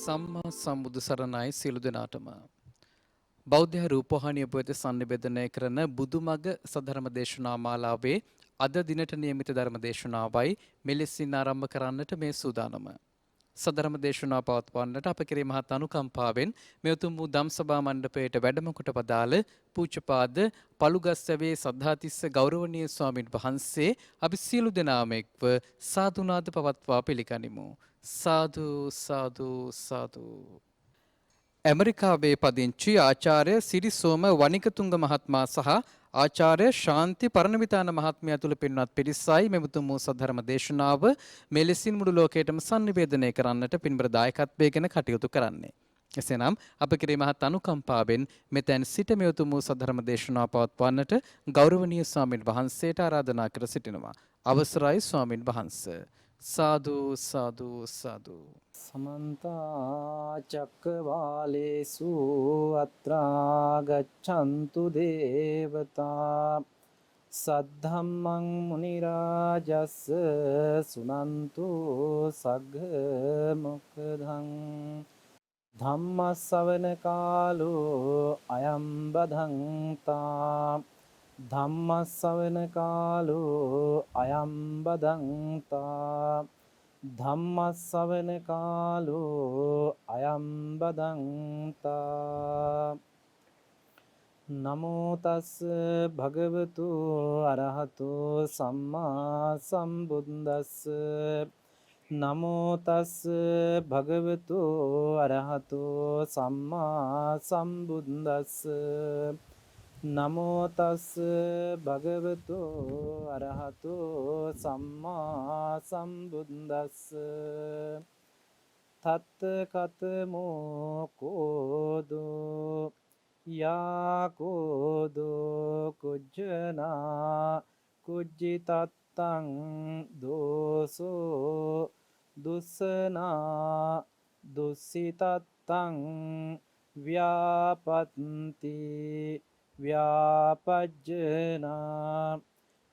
සම්මා සම්බුදු සරණයි සියලු දෙනාටම බෞද්ධ රූපවාහිනිය ඔබ වෙත සංනිවේදනය කරන බුදුමග සදර්ම දේශනා මාලාවේ අද දිනට නියමිත ධර්ම දේශනාවයි මෙලෙසින් ආරම්භ කරන්නට මේ සූදානම. සදර්ම දේශනා පවත්වන්නට අප කෙරේ මහත් අනුකම්පාවෙන් මේ උතුම් වූ ධම්සභා මණ්ඩපයට වැඩම කොට වදාළ පූජ්‍යපාද පළුගස්සවේ සද්ධාතිස්ස ගෞරවනීය ස්වාමින් වහන්සේ අපි සියලු දෙනාම එක්ව සාදුනාද පවත්වා පිළිගනිමු. සාදු සාදු සාදු. ඇමරිකාවේ පදිංචි ආචාර්ය සිරිසෝම වනිකතුංග මහත්මයා සහ ආචාර්ය ශාන්ති පරණවිතාන මහත්මයා තුළ පින්වත් පිරිසයි මෙමුතුම් වූ සද්ධර්ම දේශනාව මෙලෙසින් මුළු ලෝකයටම සංනිවේදනය කරන්නට පින්බර දායකත්වයෙන් කටයුතු කරන්නේ. එසේනම් අප කෙරේ මහත් අනුකම්පාවෙන් මෙතෙන් සිට මෙතුම් වූ සද්ධර්ම දේශනාව පවත්වන්නට ගෞරවනීය ස්වාමින් වහන්සේට ආරාධනා කර සිටිනවා. අවසරයි ස්වාමින් වහන්සේ. සාදු සාදු සාදු. समन्त चक्रवालेषु अत्रा गच्छन्तु देवता सद्धम्मं मुनिराजस् सुनन्तु सग्ग मुक्धं धम्मස්සවන කාලෝ අයම් බදන්තා ධම්මස්සවන කාලෝ අයම් බදන්තා ධම්මස්සවන කාලෝ අයම් බදන්තා නමෝ තස් භගවතු අරහතු සම්මා සම්බුද්දස්ස නමෝ තස් භගවතු අරහතු සම්මා සම්බුද්දස්ස නමෝ තස් භගවතු අරහතු සම්මා සම්බුද්දස්ස තත් කතමෝ කෝදෝ යා කෝදෝ කුජ්ජනා කුජ්ජිතත්තං දෝසෝ දුස්සනා දුස්සිතත්තං ව්‍යාපත්ති ව්‍යාපජ්ජනා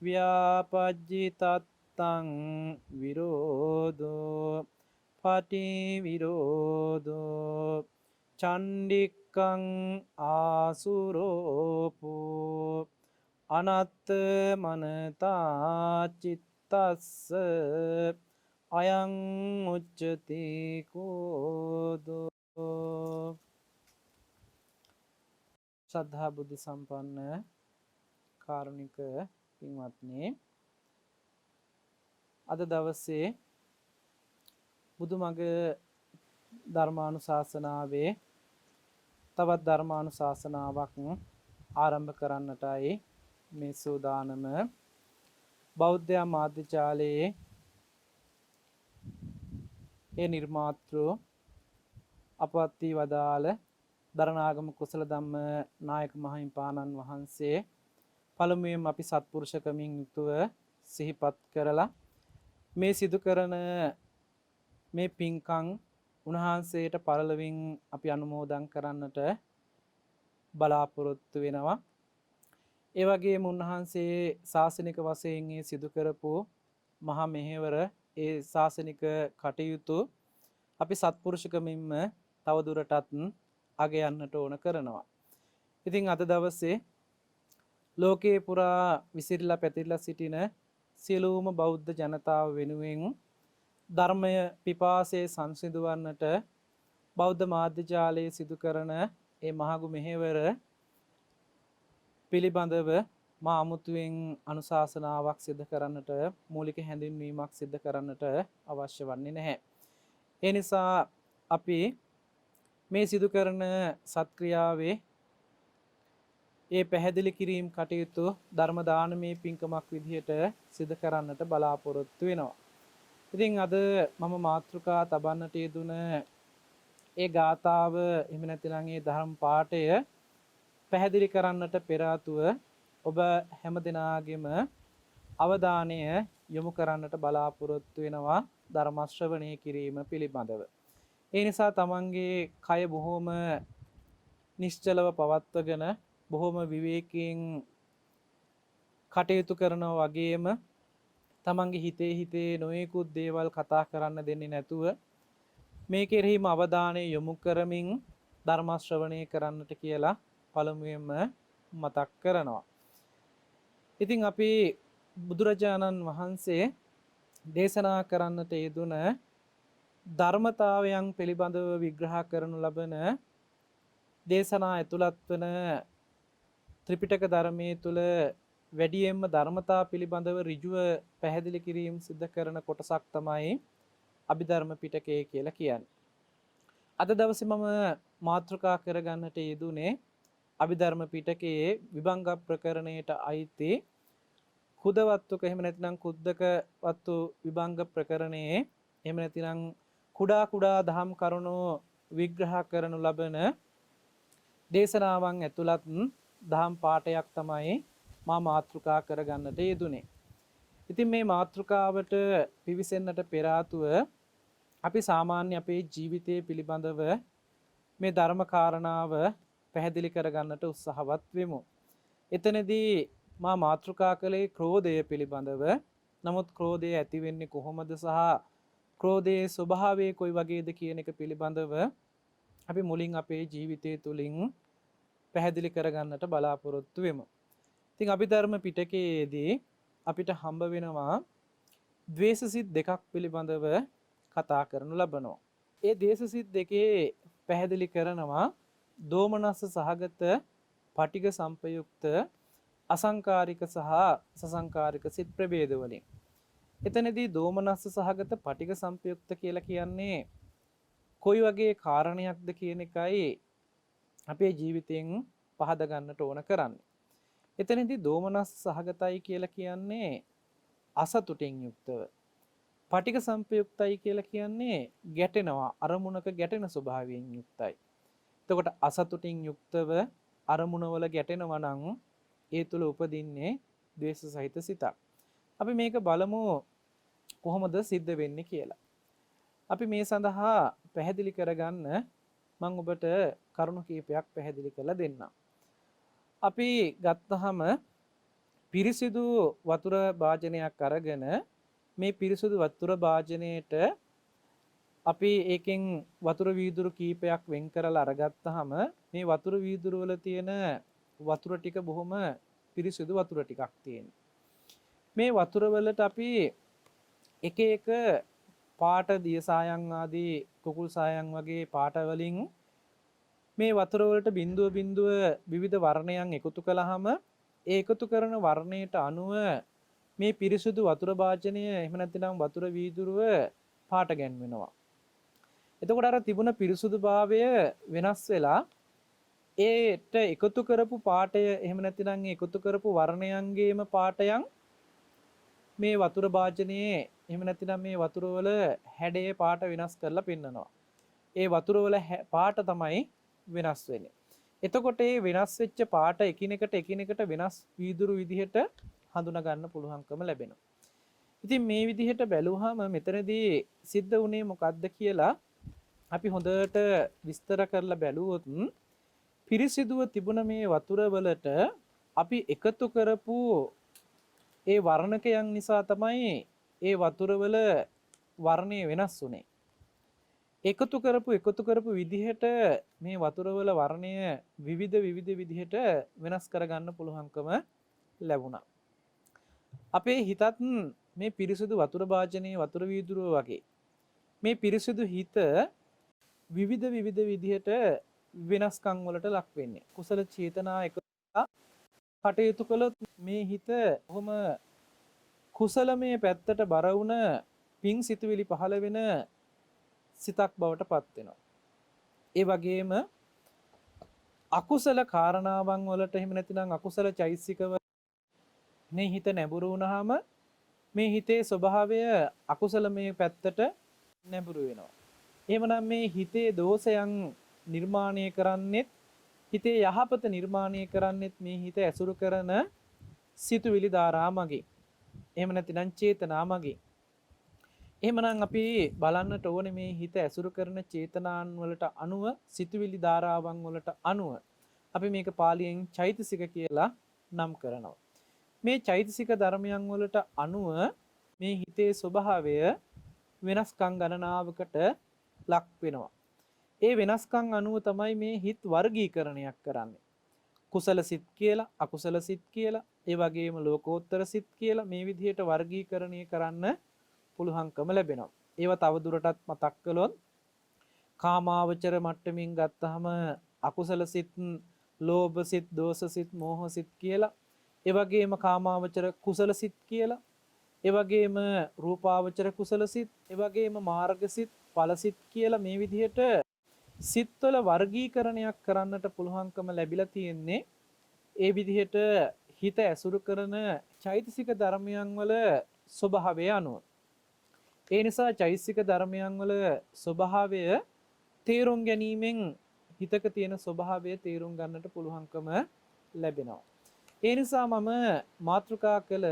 ව්‍යාපජ්ජිතත්තං විරෝධෝ පටිවිරෝධෝ චණ්ඩික්කං ආසුරෝපෝ අනත්ත මනතා චිත්තස්ස අයං උච්චති කෝදෝ. ශ්‍රද්ධා බුද්ධ සම්පන්න කාරුණික පින්වත්නි, අද දවසේ බුදුමග ධර්මානුශාසනාවේ තවත් ධර්මානුශාසනාවක් ආරම්භ කරන්නටයි මේ සූදානම. බෞද්ධ මාධ්‍යාලයේ ඒ නිර්මාතෘ අපවත් වී වදාළ දරණාගම කුසල ධම්ම නායක මහින්පාණන් වහන්සේ පළමුවෙන් අපි සත්පුරුෂකමින් යුතුව සිහිපත් කරලා මේ සිදු කරන මේ පින්කම් උන්වහන්සේට පරලොවින් අපි අනුමෝදන් කරන්නට බලාපොරොත්තු වෙනවා. ඒ වගේම උන්වහන්සේ ශාසනික වශයෙන් සිදු කරපු මහා මෙහෙවර ඒ ශාසනික කටයුතු අපි සත්පුරුෂකමින්ම තවදුරටත් අගයන්නට ඕන කරනවා. ඉතින් අද දවසේ ලෝකේ පුරා විසිරලා පැතිරලා සිටින සියලුම බෞද්ධ ජනතාව වෙනුවෙන් ධර්මය පිපාසයේ සංසිඳවන්නට බෞද්ධ මාධ්‍යාලයේ සිදු කරන ඒ මහඟු මෙහෙවර පිළිබඳව මා අමුතුවෙන් අනුශාසනාවක් සිදු කරන්නට, මූලික හැඳින්වීමක් සිදු කරන්නට අවශ්‍ය වන්නේ නැහැ. ඒ නිසා අපි මේ සිදු කරන සත්ක්‍රියාවේ ඒ පැහැදිලි කිරීම කටයුතු ධර්ම දානමය පින්කමක් විදිහට සිදු කරන්නට බලාපොරොත්තු වෙනවා. ඉතින් අද මම මාතෘකා තබන්නට යෙදුන ඒ ගාථාව එහෙම නැතිනම් ඒ ධර්ම පාඨය පැහැදිලි කරන්නට පෙර ආතුව ඔබ හැම දිනාගෙම අවධානය යොමු කරන්නට බලාපොරොත්තු වෙනවා ධර්ම ශ්‍රවණය කිරීම පිළිබඳව. ඒ නිසා තමන්ගේ කය බොහොම නිශ්චලව පවත්වගෙන බොහොම විවේකයෙන් කටයුතු කරනවා වගේම තමන්ගේ හිතේ නොයෙකුත් දේවල් කතා කරන්න දෙන්නේ නැතුව මේ කෙරෙහිම අවධානය යොමු කරමින් ධර්ම ශ්‍රවණය කරන්නට කියලා පළමුවෙන්ම මතක් කරනවා. ඉතින් අපි බුදුරජාණන් වහන්සේ දේශනා කරන්නට යෙදුන ධර්මතාවයන් පිළිබඳව විග්‍රහ කරනු ලබන දේශනා ඇතුළත් වන ත්‍රිපිටක ධර්මයේ තුල වැඩියෙන්ම ධර්මතා පිළිබඳව ඍජුව පැහැදිලි කිරීම සිදු කරන කොටසක් තමයි අභිධර්ම පිටකය කියලා කියන්නේ. අද දවසේ මම මාතෘකා කරගන්නට යෙදුනේ අභිධර්ම පිටකයේ විභංග ප්‍රකරණයට අයිති කුදවත්තුක එහෙම නැතිනම් කුද්දක වත්තු විභංග ප්‍රකරණයේ එහෙම නැතිනම් කුඩා කුඩා දහම් කරුණු විග්‍රහ කරනු ලබන දේශනාවන් ඇතුළත් දහම් පාඩයක් තමයි මා මාතෘකා කරගන්නට යෙදුනේ. ඉතින් මේ මාතෘකාවට පිවිසෙන්නට පෙර ආතුව අපි සාමාන්‍ය අපේ ජීවිතය පිළිබඳව මේ ධර්ම කාරණාව පැහැදිලි කරගන්නට උත්සාහවත් වෙමු. එතනදී මා මාතෘකා කළේ ක්‍රෝධය පිළිබඳව. නමුත් ක්‍රෝධය ඇති වෙන්නේ කොහොමද සහ ක්‍රෝධයේ ස්වභාවය කොයි වගේද කියන එක පිළිබඳව අපි මුලින් අපේ ජීවිතය තුළින් පැහැදිලි කරගන්නට බලාපොරොත්තු වෙමු. ඉතින් අභිධර්ම පිටකයේදී අපිට හම්බ වෙනවා ද්වේෂසිත දෙකක් පිළිබඳව කතා කරනු ලබනවා. ඒ ද්වේෂසිත දෙකේ පැහැදිලි කරනවා දෝමනස්ස සහගත පටිඝ සංපයුක්ත අසංකාරික සහ සසංකාරික සිත් ප්‍රභේද වලින්. එතනදී දෝමනස්ස සහගත පටිඝ සංපයුක්ත කියලා කියන්නේ කොයි වගේ කාරණයක්ද කියන එකයි අපේ ජීවිතයෙන් පහද ගන්නට ඕන කරන්නේ. එතනදී දෝමනස්ස සහගතයි කියලා කියන්නේ අසතුටින් යුක්තව. පටිඝ සංපයුක්තයි කියලා කියන්නේ ගැටෙනවා, අරමුණක ගැටෙන ස්වභාවයෙන් යුක්තයි. එතකොට අසතුටින් යුක්තව අරමුණවල ගැටෙනවා නම් ඒ තුල උපදින්නේ ද්වේෂ සහිත සිතක්. අපි මේක බලමු කොහොමද සිද්ධ වෙන්නේ කියලා. අපි මේ සඳහා පැහැදිලි කරගන්න මම ඔබට කරුණු කීපයක් පැහැදිලි කරලා දෙන්නම්. අපි ගත්තහම පිරිසිදු වතුර භාජනයක් අරගෙන මේ පිරිසිදු වතුර භාජනයේට අපි ඒකෙන් වතුර වීදුරු කීපයක් වෙන් කරලා අරගත්තාම මේ වතුර වීදුරු වල තියෙන වතුර ටික බොහොම පිරිසිදු වතුර ටිකක් තියෙනවා. මේ වතුර වලට අපි එක එක පාට දිය සායන් ආදී කුකුල් සායන් වගේ පාට වලින් මේ වතුර වලට බිඳුව බිඳුව විවිධ වර්ණයන් එකතු කළාම ඒ එකතු කරන වර්ණයට අනුව මේ පිරිසිදු වතුර භාජනය එහෙම නැත්නම් වතුර වීදුරුව පාට ගැන්වෙනවා. එතකොට අර තිබුණ පිරිසුදුභාවය වෙනස් වෙලා ඒට එකතු කරපු පාටය එහෙම නැත්නම් එකතු කරපු වර්ණයන්ගේම පාටයන් මේ වතුර භාජනයේ එහෙම නැත්නම් මේ වතුර වල හැඩයේ පාට වෙනස් කරලා පෙන්නනවා. ඒ වතුර වල පාට තමයි වෙනස් වෙන්නේ. එතකොට මේ වෙනස් වෙච්ච පාට එකිනෙකට වෙනස් වීදුරු විදිහට හඳුනා ගන්න පුළුවන්කම ලැබෙනවා. ඉතින් මේ විදිහට බැලුවාම මෙතනදී සිද්ධ වුණේ මොකක්ද කියලා අපි හොඳට විස්තර කරලා බැලුවොත් පිරිසිදුව තිබුණ මේ වතුර වලට අපි එකතු කරපු ඒ වර්ණකයන් නිසා තමයි ඒ වතුර වල වර්ණය වෙනස් වුනේ. එකතු කරපු විදිහට මේ වතුර වල වර්ණය විවිධ විදිහට වෙනස් කරගන්න පුළුවන්කම ලැබුණා. අපේ හිතත් මේ පිරිසිදු වතුර භාජනයේ වතුර වීදුරුව වගේ මේ පිරිසිදු හිත විවිධ විදිහට වෙනස්කම් වලට ලක් වෙන්නේ. කුසල චේතනා එකතු කටයුතු කළොත් මේ හිත කොහොම කුසලමය පැත්තට බර වුණ පිං සිතුවිලි පහළ වෙන සිතක් බවට පත් වෙනවා. ඒ වගේම අකුසල කාරණාවන් වලට එහෙම නැතිනම් අකුසල චෛසිකව මේ හිත නැඹුරු වුණාම මේ හිතේ ස්වභාවය අකුසලමය පැත්තට නැඹුරු වෙනවා. එහෙමනම් මේ හිතේ දෝෂයන් නිර්මාණය කරන්නෙත් හිතේ යහපත නිර්මාණය කරන්නෙත් මේ හිත ඇසුරු කරන සිතුවිලි ධාරා මගින්. එහෙම නැතිනම් චේතනා මගින්. එහෙමනම් අපි බලන්නට ඕනේ මේ හිත ඇසුරු කරන චේතනාන් වලට අනුව සිතුවිලි ධාරාවන් වලට අනුව අපි මේක පාලියෙන් චෛතසික කියලා නම් කරනවා. මේ චෛතසික ධර්මයන් වලට අනුව මේ හිතේ ස්වභාවය වෙනස්කම් ගණනාවකට ලක් වෙනවා. ඒ වෙනස්කම් අනුව තමයි මේ හිත් වර්ගීකරණයක් කරන්නේ. කුසල සිත් කියලා, අකුසල සිත් කියලා, ඒ වගේම ලෝකෝත්තර සිත් කියලා මේ විදිහට වර්ගීකරණය කරන්න පුළුවන්කම ලැබෙනවා. ඒවා තව දුරටත් මතක් කළොත් කාමාවචර මට්ටමින් ගත්තාම අකුසල සිත්, ලෝභ සිත්, දෝෂ සිත්, මෝහ සිත් කියලා, ඒ වගේම කාමාවචර කුසල සිත් කියලා, ඒ වගේම රූපාවචර කුසල සිත්, ඒ වගේම මාර්ග සිත්, ඵල සිත් කියලා මේ විදිහට සිත්වල වර්ගීකරණයක් කරන්නට පුළුවන්කම ලැබිලා තියෙන්නේ ඒ විදිහට හිත ඇසුරු කරන චෛතසික ධර්මයන් වල ස්වභාවය අනුව. ඒ නිසා චෛතසික ධර්මයන් වල ස්වභාවය තේරුම් ගැනීමෙන් හිතක තියෙන ස්වභාවය තේරුම් ගන්නට පුළුවන්කම ලැබෙනවා. ඒ නිසා මම මාතෘකා කළ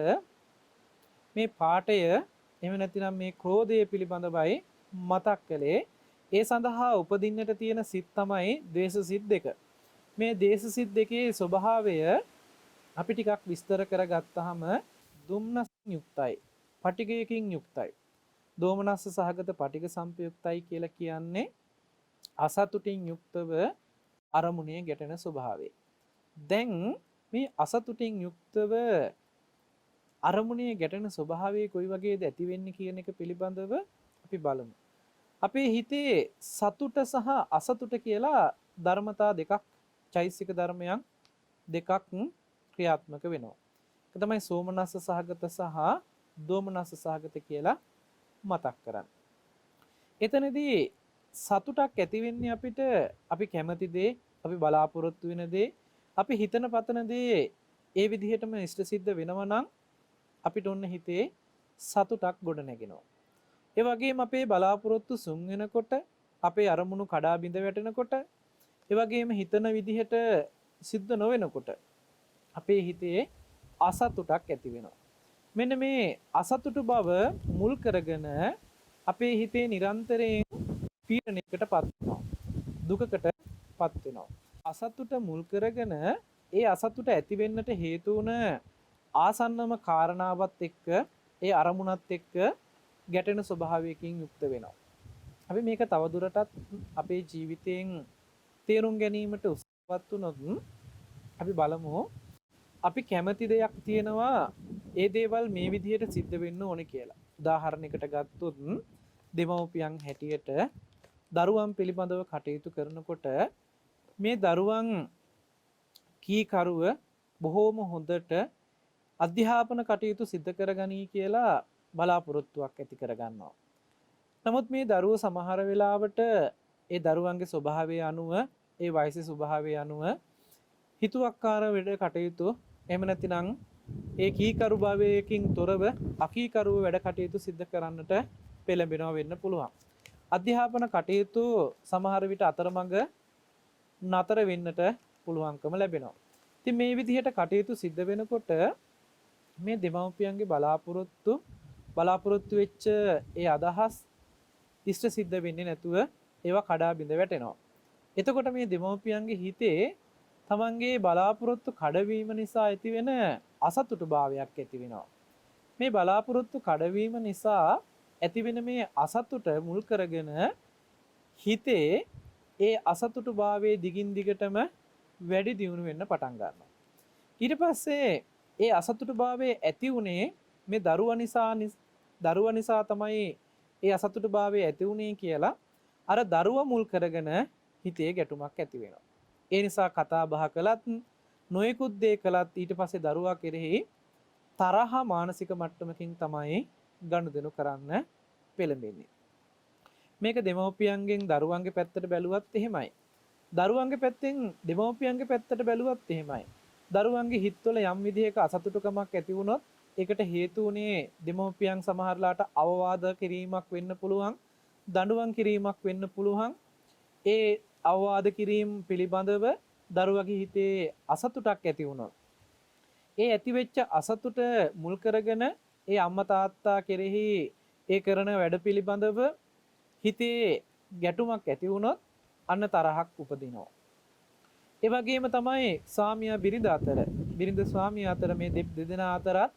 මේ පාඩය එහෙම නැතිනම් මේ ක්‍රෝධය පිළිබඳවයි මතක් කළේ. ඒ සඳහා උපදින්නට තියෙන සිත් තමයි ද්වේෂ සිත් දෙක. මේ ද්වේෂ සිත් දෙකේ ස්වභාවය අපි ටිකක් විස්තර කරගත්තාම දුම්නස් යුක්තයි, පටිඝයකින් යුක්තයි. දෝමනස්ස සහගත පටිඝ සම්පයුක්තයි කියලා කියන්නේ අසතුටින් යුක්තව අරමුණේ ගැටෙන ස්වභාවය. දැන් මේ අසතුටින් යුක්තව අරමුණේ ගැටෙන ස්වභාවය කොයි වගේද ඇති වෙන්නේ කියන එක පිළිබඳව අපි බලමු. අපේ හිතේ සතුට සහ අසතුට කියලා ධර්මතා දෙකක්, චෛතසික ධර්මයන් දෙකක් ක්‍රියාත්මක වෙනවා. ඒක තමයි සෝමනස්ස සහගත සහ දෝමනස්ස සහගත කියලා මතක් කරන්නේ. එතනදී සතුටක් ඇති වෙන්නේ අපිට අපි කැමති දේ, අපි බලාපොරොත්තු වෙන දේ, අපි හිතන පතන දේ ඒ විදිහටම ඉෂ්ට සිද්ධ වෙනවා නම් අපිට ඔන්න හිතේ සතුටක් ගොඩ නැගෙනවා. ඒ වගේම අපේ බලාපොරොත්තු සුන් වෙනකොට, අපේ අරමුණු කඩා බිඳ වැටෙනකොට, ඒ වගේම හිතන විදිහට සිද්ධ නොවෙනකොට අපේ හිතේ අසතුටක් ඇති වෙනවා. මෙන්න මේ අසතුටු බව මුල් කරගෙන අපේ හිතේ නිරන්තරයෙන් පීඩනයකටපත් වෙනවා. දුකකටපත් වෙනවා. අසතුට මුල් කරගෙන ඒ අසතුට ඇති වෙන්නට හේතු වුණ ආසන්නම කාරණාවත් එක්ක ඒ අරමුණත් එක්ක ගැටෙන ස්වභාවයකින් යුක්ත වෙනවා. අපි මේක තවදුරටත් අපේ ජීවිතයෙන් තේරුම් ගැනීමට උත්සාහවත් වුණොත් අපි බලමු අපි කැමති දෙයක් තියෙනවා, ඒ දේවල් මේ විදිහට සිද්ධ වෙන්න ඕනේ කියලා. උදාහරණයකට ගත්තොත් දෙමව්පියන් හැටියට දරුවන් පිළිබඳව කටයුතු කරනකොට මේ දරුවන් කීකරුව බොහෝම හොඳට අධ්‍යාපන කටයුතු සිද්ධ කරගනී කියලා බලාපොරොත්තුවක් ඇති කරගන්නවා. නමුත් මේ දරුවෝ සමහර වෙලාවට ඒ දරුවන්ගේ ස්වභාවය අනුව, ඒ වයසේ ස්වභාවය අනුව හිතුවක්කාර වැඩ කටයුතු, එහෙම නැතිනම් ඒ කීකරු භාවයකින් තොරව අකීකරුව වැඩ කටයුතු සිද්ධ කරන්නට පෙළඹෙනවා වෙන්න පුළුවන්. අධ්‍යාපන කටයුතු සමහර විට අතරමඟ නතර වෙන්නට පුළුවන්කම ලැබෙනවා. ඉතින් මේ විදිහට කටයුතු සිද්ධ වෙනකොට මේ දෙමව්පියන්ගේ බලාපොරොත්තු වෙච්ච ඒ අදහස් ඉෂ්ට සිද්ධ වෙන්නේ නැතුව ඒවා කඩා බිඳ වැටෙනවා. එතකොට මේ දෙමව්පියන්ගේ හිතේ තමන්ගේ බලාපොරොත්තු කඩවීම නිසා ඇතිවෙන අසතුටු භාවයක් ඇති වෙනවා. මේ බලාපොරොත්තු කඩවීම නිසා ඇතිවෙන මේ අසතුට මුල් කරගෙන හිතේ ඒ අසතුටු භාවයේ දිගින් දිගටම වැඩි දියුණු වෙන්න පටන් ගන්නවා. ඊට පස්සේ ඒ අසතුටු භාවයේ ඇති උනේ මේ දරුවා නිසා තමයි ඒ අසතුටු භාවයේ ඇති උනේ කියලා අර දරුවා මුල් කරගෙන හිතේ ගැටුමක් ඇති වෙනවා. ඒ නිසා කතා බහ කළත්, නොයෙකුත් දේ කළත් ඊට පස්සේ දරුවා කෙරෙහි තරහ මානසික මට්ටමකින් තමයි ගනුදෙනු කරන්න පෙළඹෙන්නේ. මේක දෙමව්පියන්ගෙන් දරුවන්ගේ පැත්තට බැලුවත් එහෙමයි. දරුවන්ගේ පැත්තෙන් දෙමව්පියන්ගේ පැත්තට බැලුවත් එහෙමයි. දරුවන්ගේ හිතවල යම් විදිහක අසතුටුකමක් ඇති වුණොත් ඒකට හේතු උනේ දෙමව්පියන් සමහරලාට අවවාද කිරීමක් වෙන්න පුළුවන්, දඬුවම් කිරීමක් වෙන්න පුළුවන්. ඒ අවවාද කිරීම පිළිබඳව දරුවගේ හිතේ අසතුටක් ඇති වුණොත් ඒ ඇතිවෙච්ච අසතුට මුල් කරගෙන ඒ අම්මා තාත්තා කෙරෙහි ඒ කරන වැඩ පිළිබඳව හිතේ ගැටුමක් ඇති වුණොත් අන්න තරහක් උපදිනවා. ඒ වගේම තමයි ස්වාමියා බිරිඳ අතර, බිරිඳ ස්වාමියා අතර මේ දෙදෙනා අතරත්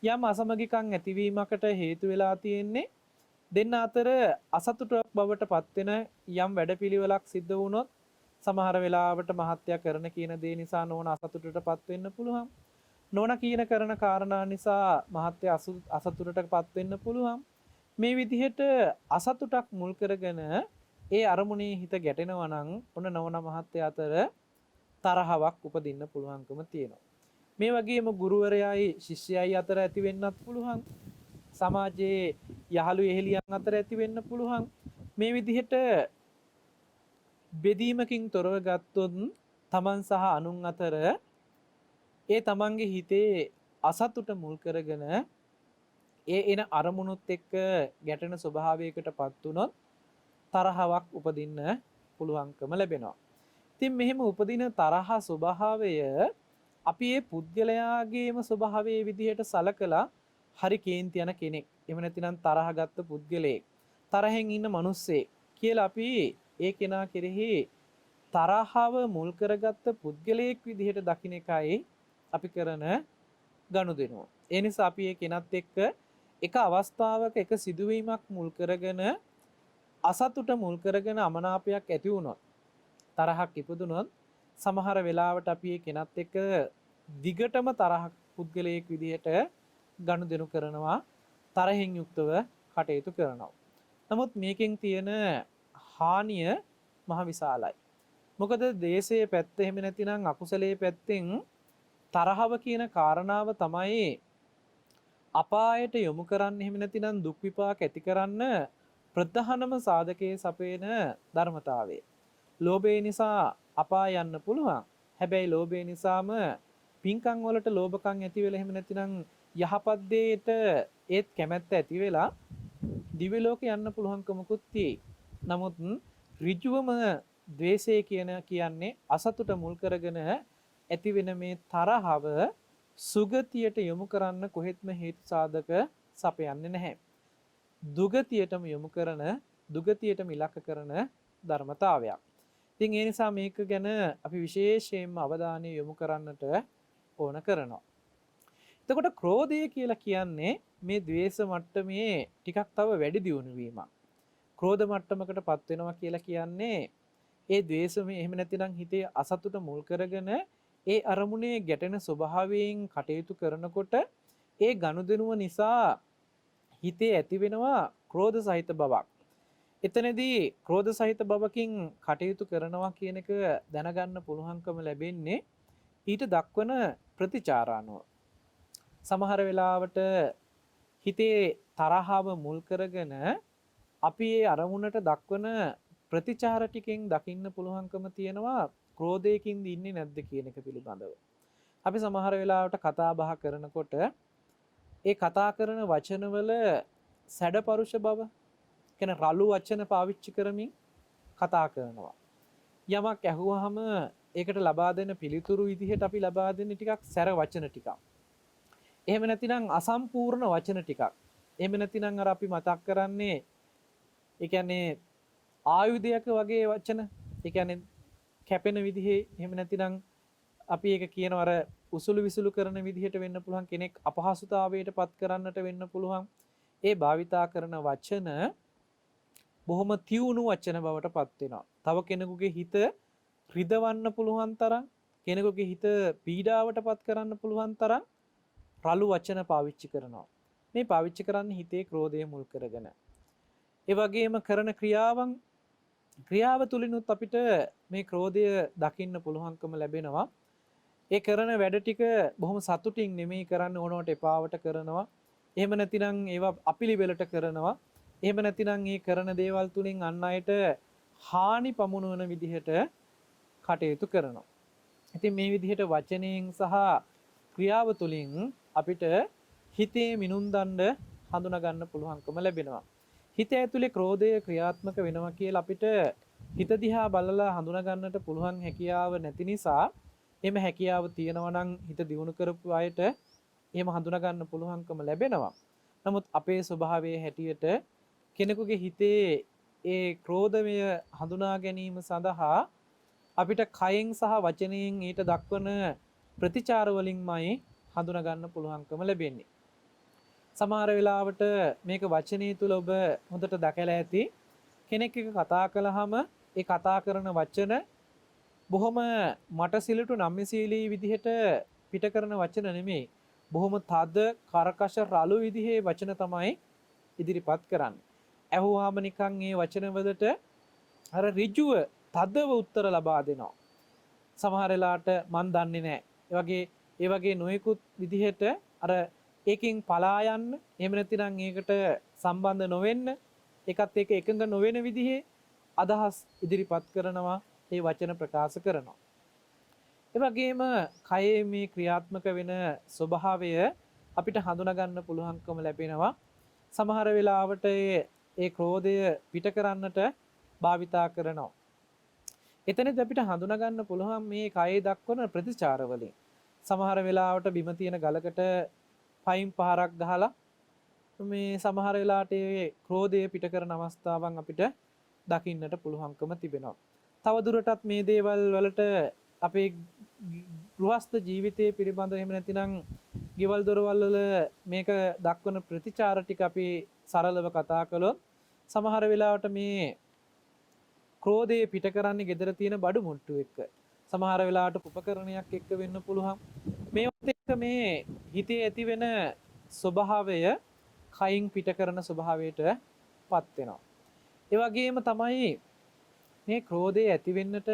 යම් අසමගිකම් ඇතිවීමකට හේතු වෙලා තියෙන්නේ දෙන්න අතර අසතුටක් බවට පත්වෙන යම් වැඩපිළිවෙලක් සිද්ධ වුණොත් සමහර වෙලාවට මහත්තයා කරන කියන දේ නිසා නෝන අසතුටටපත් වෙන්න පුළුවන්. නෝන කියන කරන කාරණා නිසා මහත්තයා අසතුටටපත් වෙන්න පුළුවන්. මේ විදිහට අසතුටක් මුල් කරගෙන ඒ අරමුණේ හිත ගැටෙනවා නම් ඔන්න නෝන මහත්තයා අතර තරහවක් උපදින්න පුළුවන්කම තියෙනවා. මේ වගේම ගුරුවරයයි ශිෂ්‍යයයි අතර ඇති වෙන්නත් පුළුවන්. සමාජයේ යහළු එහෙලියන් අතර ඇති වෙන්න පුළුවන්. මේ විදිහට බෙදීමකින් තොරව ගත්තොත් තමන් සහ අනුන් අතර ඒ තමන්ගේ හිතේ අසතුට මුල් කරගෙන ඒ එන අරමුණුත් එක්ක ගැටෙන ස්වභාවයකටපත් වුණොත් තරහවක් උපදින්න පුළුවන්කම ලැබෙනවා. ඉතින් මෙහෙම උපදින තරහ ස්වභාවය අපි ඒ පුද්ගලයාගේම ස්වභාවයේ විදිහට සලකලා හරි කේන්ති යන කෙනෙක්, එහෙම නැතිනම් තරහ ගත්ත පුද්ගලයෙක්, තරහෙන් ඉන්න මිනිස්සෙක් කියලා අපි ඒ කෙනා කෙරෙහි තරහව මුල් කරගත්ත පුද්ගලයෙක් විදිහට දකින්න එකයි අපි කරන ගනුදෙනුව. ඒ නිසා අපි ඒ කෙනත් එක්ක එක අවස්ථාවක එක සිදුවීමක් මුල් කරගෙන අසතුට මුල් කරගෙන අමනාපයක් ඇති වුණොත්, තරහක් ඉපදුනොත් සමහර වෙලාවට අපි ඒ කෙනත් එක්ක දිගටම තරහ පුද්ගලයෙක් විදිහට ගනුදෙනු කරනවා, තරහින් යුක්තව කටයුතු කරනවා. නමුත් මේකෙන් තියෙන හානිය මහ විශාලයි. මොකද දේශයේ පැත්ත එහෙම නැතිනම් අකුසලයේ පැත්තෙන් තරහව කියන කාරණාව තමයි අපායට යොමු කරන්න, එහෙම නැතිනම් දුක් විපාක ඇති කරන්න ප්‍රධානම සාධකයේ සපේන ධර්මතාවය. ලෝභය නිසා අපාය යන්න පුළුවන්. හැබැයි ලෝභය නිසාම පින්කම් වලට ලෝභකම් ඇති වෙලා, එහෙම නැතිනම් යහපත් දෙයට ඒත් කැමැත්ත ඇති වෙලා දිව්‍ය ලෝකේ යන්න පුළුවන්කමකුත් තියෙයි. නමුත් ඍජුවම ද්වේෂය කියන්නේ අසතුට මුල් කරගෙන ඇති වෙන මේ තරහව සුගතියට යොමු කරන්න කොහෙත්ම හේතු සාධක සපයන්නේ නැහැ. දුගතියටම යොමු කරන, දුගතියටම ඉලක්ක කරන ධර්මතාවයක්. ඉතින් ඒ නිසා මේක ගැන අපි විශේෂයෙන්ම අවධානය යොමු කරන්නට ඕන කරනවා. එතකොට ක්‍රෝධය කියලා කියන්නේ මේ ද්වේෂ මට්ටමේ ටිකක් තව වැඩි දියුණු වීමක්. ක්‍රෝධ මට්ටමකටපත් වෙනවා කියලා කියන්නේ ඒ ද්වේෂම එහෙම නැතිනම් හිතේ අසතුට මුල් කරගෙන ඒ අරමුණේ ගැටෙන ස්වභාවයෙන් කටයුතු කරනකොට ඒ ගනුදෙනුව නිසා හිතේ ඇති වෙනවා ක්‍රෝධ සහිත බවක්. එතනදී ක්‍රෝධ සහිත බවකින් කටයුතු කරනවා කියන එක දැනගන්න පුළුවන්කම ලැබෙන්නේ ඊට දක්වන ප්‍රතිචාරානුව. සමහර වෙලාවට හිතේ තරහව මුල් කරගෙන අපි ඒ අරමුණට දක්වන ප්‍රතිචාර ටිකෙන් දකින්න පුළුවන්කම තියෙනවා ක්‍රෝධයකින් ඉන්නේ නැද්ද කියන එක පිළිබඳව. අපි සමහර වෙලාවට කතා බහ කරනකොට ඒ කතා කරන වචනවල සැඩපරුෂ බව, කියන්නේ රළු වචන පාවිච්චි කරමින් කතා කරනවා. යමක් ඇහුවාම ඒකට ලබා දෙන පිළිතුරු විදිහට අපි ලබා දෙන්නේ ටිකක් සැර වචන ටිකක්. එහෙම නැතිනම් අසම්පූර්ණ වචන ටිකක්. එහෙම නැතිනම් අර අපි මතක් කරන්නේ ඒ කියන්නේ ආයුධයක වගේ වචන. ඒ කියන්නේ කැපෙන විදිහේ, එහෙම නැතිනම් අපි ඒක කියනවා අර උසුළු විසුළු කරන විදිහට වෙන්න පුළුවන්, කෙනෙක් අපහසුතාවයට පත් කරන්නට වෙන්න පුළුවන්. ඒ භාවිතා කරන වචන බොහොම තියුණු වචන බවට පත් වෙනවා. තව කෙනෙකුගේ හිත රිදවන්න පුළුවන් තරම්, කෙනෙකුගේ හිත පීඩාවට පත් කරන්න පුළුවන් තරම් රළු වචන පාවිච්චි කරනවා. මේ පාවිච්චි කරන්නේ හිතේ ක්‍රෝධය මුල් කරගෙන. ඒ වගේම කරන ක්‍රියාව තුලිනුත් අපිට මේ ක්‍රෝධය දකින්න පුළුවන්කම ලැබෙනවා. ඒ කරන වැඩ ටික බොහොම සතුටින් නෙමෙයි කරන්න, ඕනවට එපාවට කරනවා. එහෙම නැතිනම් ඒවා අපිලිවෙලට කරනවා. එහෙම නැතිනම් මේ කරන දේවල් තුලින් අන් අයට හානි පමුණුවන විදිහට කටයුතු කරනවා. ඉතින් මේ විදිහට වචනයෙන් සහ ක්‍රියාව තුලින් අපිට හිතේ මිනුම් දණ්ඩ හඳුනා ගන්න පුළුවන්කම ලැබෙනවා. හිත ඇතුලේ ක්‍රෝධය ක්‍රියාත්මක වෙනවා කියලා අපිට හිත දිහා බලලා හඳුනා ගන්නට පුළුවන් හැකියාව නැති නිසා, එහෙම හැකියාව තියෙනවා නම් හිත දියුණු කරපු අයට එහෙම හඳුනා ගන්න පුළුවන්කම ලැබෙනවා. නමුත් අපේ ස්වභාවයේ හැටියට කෙනෙකුගේ හිතේ ඒ ක්‍රෝධමය හඳුනා ගැනීම සඳහා අපිට කයෙන් සහ වචනයෙන් ඊට දක්වන ප්‍රතිචාර වලින්මයි හඳුනා ගන්න පුළුවන්කම ලැබෙන්නේ. සමහර වෙලාවට මේක වචනේ තුල ඔබ හොඳට දැකලා ඇති. කෙනෙක් එක කතා කළාම ඒ කතා කරන වචන බොහොම මටසිලටු නම්‍යශීලී විදිහට පිට කරන වචන නෙමෙයි. බොහොම තද කරකශ රළු විදිහේ වචන තමයි ඉදිරිපත් කරන්නේ. ඇහුවාම නිකන් මේ වචනවලට අර ඍජුව තදව උත්තර ලබා දෙනවා. සමහර වෙලාවට මන් දන්නේ නැහැ. ඒ වගේ නොයෙකුත් විදිහට අර ඒකෙන් පලා යන්න එහෙම නැතිනම් ඒකට සම්බන්ධ නොවෙන්න ඒකත් එක්ක එකඟ නොවන විදිහේ අදහස් ඉදිරිපත් කරනවා. ඒ වචන ප්‍රකාශ කරනවා. ඒ වගේම කයේ මේ ක්‍රියාත්මක වෙන ස්වභාවය අපිට හඳුනා ගන්න පුළුවන්කම ලැබෙනවා. සමහර වෙලාවට ඒ ක්‍රෝධය පිට කරන්නට භාවිතා කරනවා. එතනදී අපිට හඳුනා ගන්න පුළුවන් මේ කයේ දක්වන ප්‍රතිචාර වලින්. සමහර වෙලාවට බිම තියෙන ගලකට පයින් පහරක් ගහලා මේ සමහර වෙලාවට ඒ ක්‍රෝධය පිට කරන අවස්ථාවන් අපිට දකින්නට පුළුවන්කම තිබෙනවා. තව දුරටත් මේ දේවල් වලට අපේ ගෘහස්ත ජීවිතයේ පිළිබඳව එහෙම නැතිනම් ගෙවල් දොරවල් වල මේක දක්වන ප්‍රතිචාර ටික අපි සරලව කතා කළොත් සමහර වෙලාවට මේ ක්‍රෝධය පිට කරන්නේ gedara තියෙන බඩු මුට්ටු එක්ක. සමහර වෙලාවට උපකරණයක් එක්ක වෙන්න පුළුවන්. මේවත් එක්ක මේ හිතේ ඇති වෙන ස්වභාවය කයින් පිට කරන ස්වභාවයට පත් වෙනවා. ඒ වගේම තමයි මේ ක්‍රෝධය ඇති වෙන්නට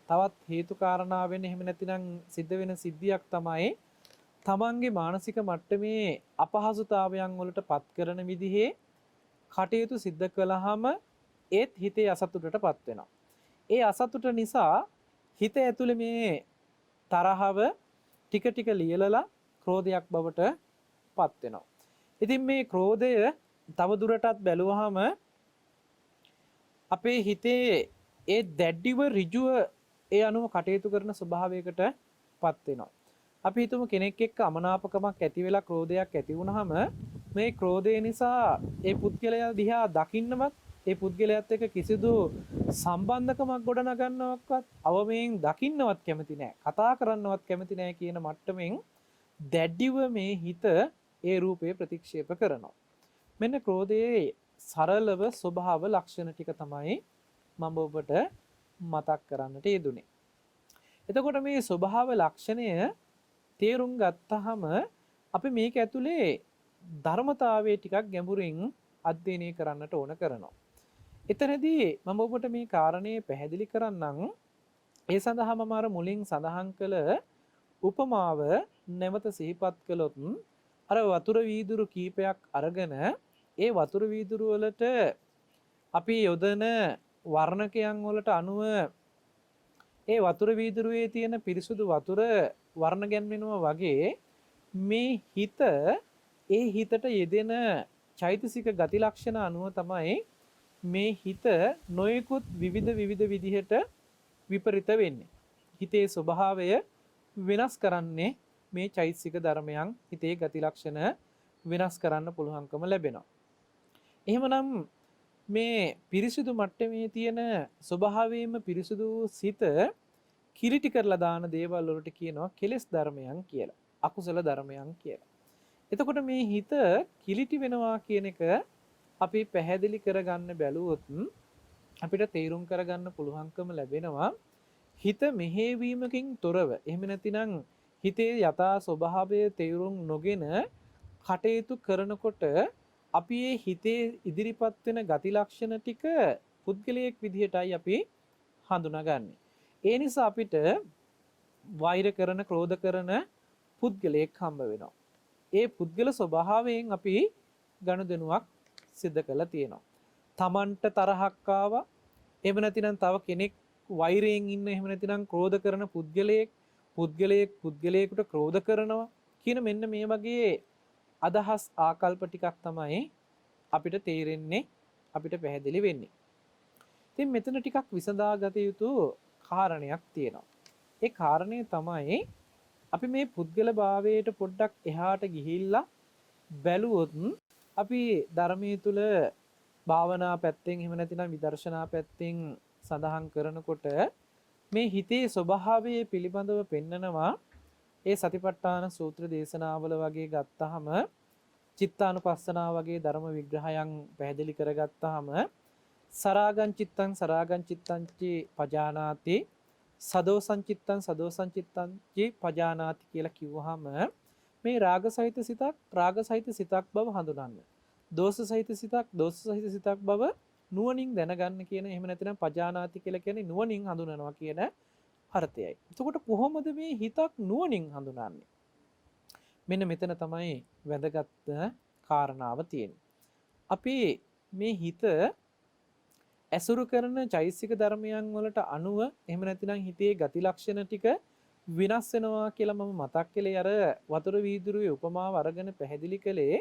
තවත් හේතු කාරණා වෙන්නේ එහෙම නැතිනම් සිද්ධ වෙන සිද්ධියක් තමයි තමන්ගේ මානසික මට්ටමේ අපහසුතාවයන් වලට පත් කරන විදිහේ කටයුතු සිද්ධ කළාම ඒත් හිතේ අසතුටටපත් වෙනවා. ඒ අසතුට නිසා හිත ඇතුලේ මේ තරහව ටික ටික ලියලලා ක්‍රෝධයක් බවට පත් වෙනවා. ඉතින් මේ ක්‍රෝධය තව දුරටත් බැලුවහම අපේ හිතේ ඒ දැඩිව ඍජුව ඒ අනුව කටයුතු කරන ස්වභාවයකට පත් වෙනවා. අපි හිතමු කෙනෙක් එක්ක අමනාපකමක් ඇති වෙලා ක්‍රෝධයක් ඇති වුනහම මේ ක්‍රෝධය නිසා ඒ පුද්ගලයා දිහා දකින්නවත් ඒ පුද්ගලයාත් එක්ක කිසිදු සම්බන්ධකමක් ගොඩනගන්නවක්වත් අවමෙන් දකින්නවත් කැමති නැහැ. කතා කරන්නවත් කැමති නැහැ කියන මට්ටමින් දැඩිව මේ හිත ඒ රූපේ ප්‍රතික්ෂේප කරනවා. මෙන්න ක්‍රෝධයේ සරලව ස්වභාව ලක්ෂණ ටික තමයි මම ඔබට මතක් කරන්නට යෙදුනේ. එතකොට මේ ස්වභාව ලක්ෂණය තේරුම් ගත්තහම අපි මේක ඇතුලේ ධර්මතාවයේ ටිකක් ගැඹුරින් අධ්‍යයනය කරන්නට ඕන කරනවා. එතනදී මම ඔබට මේ කාරණේ පැහැදිලි කරන්නම්. ඒ සඳහා මම අර මුලින් සඳහන් කළ උපමාව නැවත සිහිපත් කළොත් අර වතුර වීදුරු කීපයක් අරගෙන ඒ වතුර වීදුරු වලට අපි යොදන වර්ණකයන් වලට අනුව ඒ වතුර වීදුරුවේ තියෙන පිරිසුදු වතුර වර්ණ ගැන්වෙනවා වගේ මේ හිත ඒ හිතට යෙදෙන චෛතසික ගති ලක්ෂණ අනුව තමයි මේ හිත නොයෙකුත් විවිධ විදිහට විපරිත වෙන්නේ. හිතේ ස්වභාවය වෙනස් කරන්නේ මේ චෛතසික ධර්මයන් හිතේ ගති ලක්ෂණ වෙනස් කරන්න පුළුවන්කම ලැබෙනවා. එහෙමනම් මේ පිරිසුදු මට්ටමේ තියෙන ස්වභාවයෙන්ම පිරිසුදු සිත කිලිටි කරලා දාන දේවල් වලට කියනවා කෙලෙස් ධර්මයන් කියලා. අකුසල ධර්මයන් කියලා. එතකොට මේ හිත කිලිටි වෙනවා කියන එක අපි පැහැදිලි කරගන්න බැලුවොත් අපිට තේරුම් කරගන්න පුළුවන්කම ලැබෙනවා හිත මෙහෙවීමකින් තොරව එහෙම නැතිනම් හිතේ යථා ස්වභාවය තේරුම් නොගෙන කටයුතු කරනකොට අපි මේ හිතේ ඉදිරිපත් වෙන ගති ලක්ෂණ ටික පුද්ගලයෙක් විදිහටයි අපි හඳුනාගන්නේ. ඒ නිසා අපිට වෛර කරන, ක්‍රෝධ කරන පුද්ගලයෙක් හම්බ වෙනවා. ඒ පුද්ගල ස්වභාවයෙන් අපි ගනුදෙනුවක් සිද්ධ කරලා තියෙනවා. Tamanට තරහක් ආවා. එහෙම නැතිනම් තව කෙනෙක් වෛරයෙන් ඉන්න, එහෙම නැතිනම් ක්‍රෝධ කරන පුද්ගලයෙකුට ක්‍රෝධ කරනවා කියන මෙන්න මේ වගේ අදහස් ආකල්ප ටිකක් තමයි අපිට තේරෙන්නේ, අපිට පැහැදිලි වෙන්නේ. ඉතින් මෙතන ටිකක් විසඳා ගත යුතු කාරණයක් තියෙනවා. ඒ කාරණය තමයි අපි මේ පුද්ගල භාවයට පොඩ්ඩක් එහාට ගිහිල්ලා බැලුවොත් අපි ධර්මයේ තුල භාවනා පැත්තෙන් එහෙම නැතිනම් විදර්ශනා පැත්තෙන් සඳහන් කරනකොට මේ හිතේ ස්වභාවය පිළිබඳව පෙන්නනවා. ඒ සතිපට්ඨාන සූත්‍ර දේශනාවල වගේ ගත්තාම චිත්තානුපස්සනාව වගේ ධර්ම විග්‍රහයන් පැහැදිලි කරගත්තාම සරාගං චිත්තං චි පජානාති සදෝසං චිත්තං චි පජානාති කියලා කිව්වහම මේ රාග සහිත සිතක් බව හඳුනන්න. දෝෂ සහිත සිතක් බව නුවණින් දැනගන්න කියන එහෙම නැත්නම් පජානාති කියලා කියන්නේ නුවණින් හඳුනනවා කියන අර්ථයයි. එතකොට කොහොමද මේ හිතක් නුවණින් හඳුනන්නේ? මෙන්න මෙතන තමයි වැදගත් කාරණාව තියෙන්නේ. අපි මේ හිත ඇසුරු කරන චෛසික ධර්මයන් වලට අනුව එහෙම නැතිනම් හිතේ ගති ලක්ෂණ ටික විනාශ වෙනවා කියලා මම මතක් කළේ අර වතුර වීදුරුවේ උපමාව අරගෙන පැහැදිලි කළේ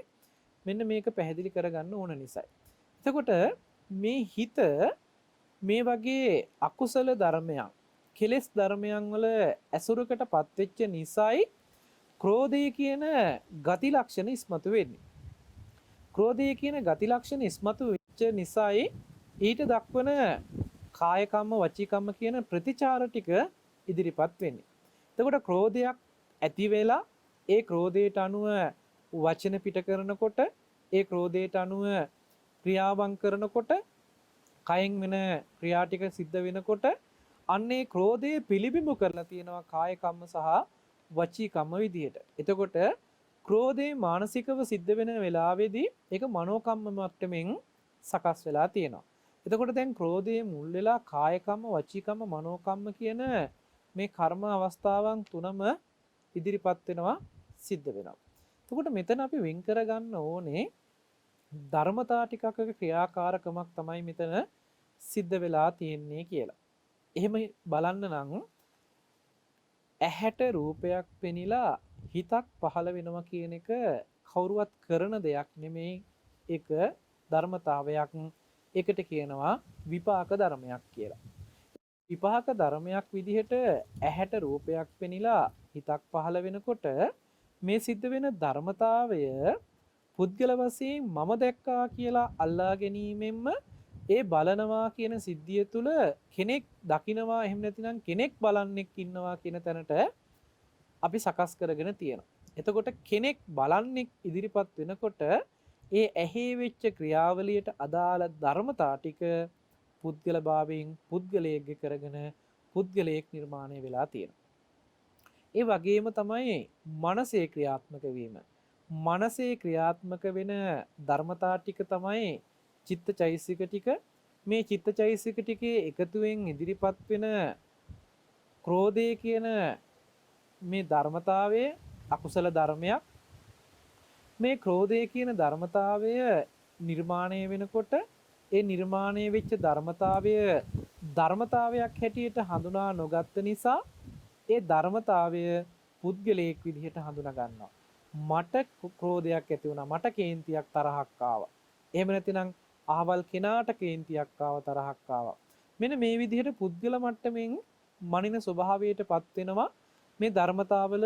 මෙන්න මේක පැහැදිලි කරගන්න ඕන නිසායි. එතකොට මේ හිත මේ වගේ අකුසල ධර්මයන් කෙලෙස් ධර්මයන් වල ඇසුරකටපත් වෙච්ච නිසායි ක්‍රෝධය කියන ගති ලක්ෂණ ඉස්මතු වෙන්නේ. ක්‍රෝධය කියන ගති ලක්ෂණ ඉස්මතු වෙච්ච නිසායි ඊට දක්වන කාය කම්ම වචී කම්ම කියන ප්‍රතිචාර ටික ඉදිරිපත් වෙන්නේ. එතකොට ක්‍රෝධයක් ඇති වෙලා ඒ ක්‍රෝධයට අනුව වචන පිට කරනකොට ඒ ක්‍රෝධයට අනුව ක්‍රියාවන් කරනකොට කයෙන් වෙන ක්‍රියා ටික සිද්ධ වෙනකොට අන්නේ ක්‍රෝධය පිළිබිඹු කරලා තියෙනවා කාය කම්ම සහ වචී කම්ම විදිහට. එතකොට ක්‍රෝධේ මානසිකව සිද්ධ වෙන වෙලාවේදී ඒක මනෝ කම්ම මට්ටමින් සකස් වෙලා තියෙනවා. එතකොට දැන් ක්‍රෝධයේ මුල් වෙලා කාය කම්ම වචී කම්ම මනෝ කම්ම කියන මේ කර්ම අවස්ථාවන් තුනම ඉදිරිපත් වෙනවා සිද්ධ වෙනවා. එතකොට මෙතන අපි වෙන් කරගන්න ඕනේ ධර්මතා ටිකක ක්‍රියාකාරකමක් තමයි මෙතන සිද්ධ වෙලා තියෙන්නේ කියලා. එහෙම බලන්න නම් ඇහැට රූපයක් පෙනිලා හිතක් පහළ වෙනවා කියන එක කවුරුවත් කරන දෙයක් නෙමෙයි. ඒක ධර්මතාවයක්. ඒකට කියනවා විපාක ධර්මයක් කියලා. විපාක ධර්මයක් විදිහට ඇහැට රූපයක් පෙනිලා හිතක් පහළ වෙනකොට මේ සිද්ධ වෙන ධර්මතාවය පුද්ගල වශයෙන් මම දැක්කා කියලා අල්ලා ගැනීමෙන්ම ඒ බලනවා කියන සිද්ධිය තුළ කෙනෙක් දකිනවා එහෙම නැතිනම් කෙනෙක් බලන්නෙක් ඉන්නවා කියන තැනට අපි සකස් කරගෙන තියෙනවා. එතකොට කෙනෙක් බලන්නෙක් ඉදිරිපත් වෙනකොට ඒ ඇහි වෙච්ච ක්‍රියාවලියට අදාළ ධර්මතා ටික පුද්ගල භාවයෙන් පුද්ගලයෙක්ගේ කරගෙන පුද්ගලයෙක් නිර්මාණය වෙලා තියෙනවා. ඒ වගේම තමයි මනසේ ක්‍රියාත්මක වීම. මනසේ ක්‍රියාත්මක වෙන ධර්මතා ටික තමයි චිත්තචෛසික ටික. මේ චිත්තචෛසික ටිකේ එකතුවෙන් ඉදිරිපත් වෙන ක්‍රෝධය කියන මේ ධර්මතාවය අකුසල ධර්මයක්. මේ ක්‍රෝධය කියන ධර්මතාවය නිර්මාණය වෙනකොට ඒ නිර්මාණය වෙච්ච ධර්මතාවයක් හැටියට හඳුනා නොගත්ත නිසා ඒ ධර්මතාවය පුද්ගලයෙක් විදිහට හඳුනා ගන්නවා. මට ක්‍රෝධයක් ඇති වුණා, මට කේන්තියක් තරහක් ආවා. එහෙම නැතිනම් අහවල් කෙනාට කේන්තියක් ආවා, තරහක් ආවා. මෙන්න මේ විදිහට පුද්ගල මට්ටමින් මනින ස්වභාවයටපත් වෙනවා මේ ධර්මතාවල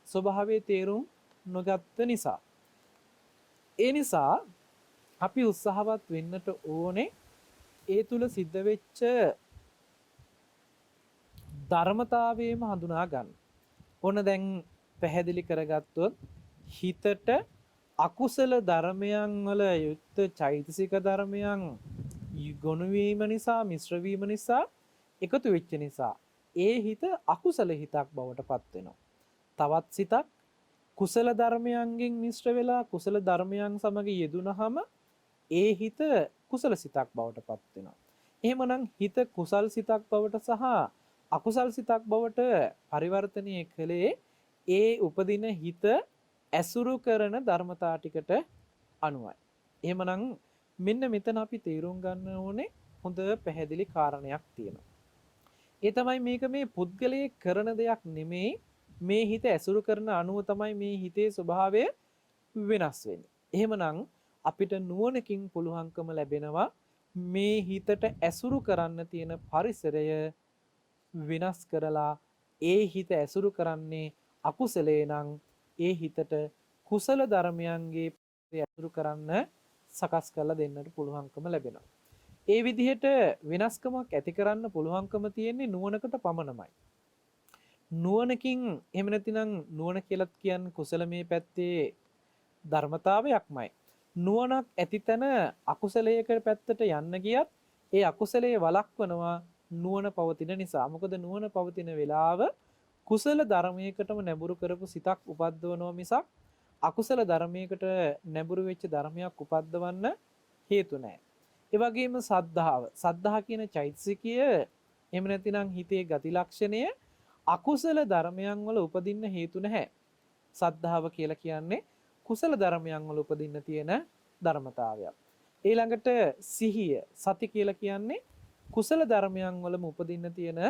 ස්වභාවයේ තේරුම් නොගත්ත නිසා. ඒ නිසා අපි උත්සාහවත් වෙන්නට ඕනේ ඒ තුල සිද්ධ වෙච්ච ධර්මතාවයම හඳුනා ගන්න. ඕන දැන් පැහැදිලි කරගත්තොත් හිතට අකුසල ධර්මයන් වල යුක්ත චෛතසික ධර්මයන් ගොනු වීම නිසා මිශ්‍ර වීම නිසා එකතු වෙච්ච නිසා ඒ හිත අකුසල හිතක් බවට පත් වෙනවා. තවත් සිතක් කුසල ධර්මයන්ගෙන් මිශ්‍ර වෙලා කුසල ධර්මයන් සමග යෙදුනහම ඒ හිත කුසල සිතක් බවට පත් වෙනවා. එහෙමනම් හිත කුසල් සිතක් බවට සහ අකුසල් සිතක් බවට පරිවර්තනය කළේ ඒ උපදින හිත ඇසුරු කරන ධර්මතා ටිකට අනුවයි. එහෙමනම් මෙන්න මෙතන අපි තේරුම් ගන්න ඕනේ හොඳ පැහැදිලි කාරණයක් තියෙනවා. ඒ තමයි මේක මේ පුද්ගලයේ කරන දෙයක් නෙමෙයි. මේ හිත ඇසුරු කරන අනුව තමයි මේ හිතේ ස්වභාවය වෙනස් වෙන්නේ. එහෙමනම් අපිට නුවණකින් පුළුවන්කම ලැබෙනවා මේ හිතට ඇසුරු කරන්න තියෙන පරිසරය වෙනස් කරලා ඒ හිත ඇසුරු කරන්නේ අකුසලේ නම් ඒ හිතට කුසල ධර්මයන්ගේ ඇසුරු කරන්න සකස් කරලා දෙන්නට පුළුවන්කම ලැබෙනවා. ඒ විදිහට වෙනස්කමක් ඇති කරන්න පුළුවන්කම තියෙන්නේ නුවණකට පමණමයි. නුවණකින් එහෙම නැතිනම් නුවණ කියලා කියන්නේ කුසල මේ පැත්තේ ධර්මතාවයක්මයි. නුවණක් ඇති තැන අකුසලයකට පැත්තට යන්න ගියත් ඒ අකුසලයේ වළක්වනවා නුවණ පවතින නිසා. මොකද නුවණ පවතින වෙලාව කුසල ධර්මයකටම නැඹුරු කරපු සිතක් උපද්දවනවා මිසක් අකුසල ධර්මයකට නැඹුරු වෙච්ච ධර්මයක් උපද්දවන්න හේතු නැහැ. ඒ වගේම සද්ධාව. සද්ධා කියන චෛතසිකය එහෙම නැතිනම් හිතේ ගති ලක්ෂණය අකුසල ධර්මයන් වල උපදින්න හේතු නැහැ. සද්ධාව කියලා කියන්නේ කුසල ධර්මයන් වල උපදින්න තියෙන ධර්මතාවයක්. ඊළඟට සිහිය සති කියලා කියන්නේ කුසල ධර්මයන් වලම උපදින්න තියෙන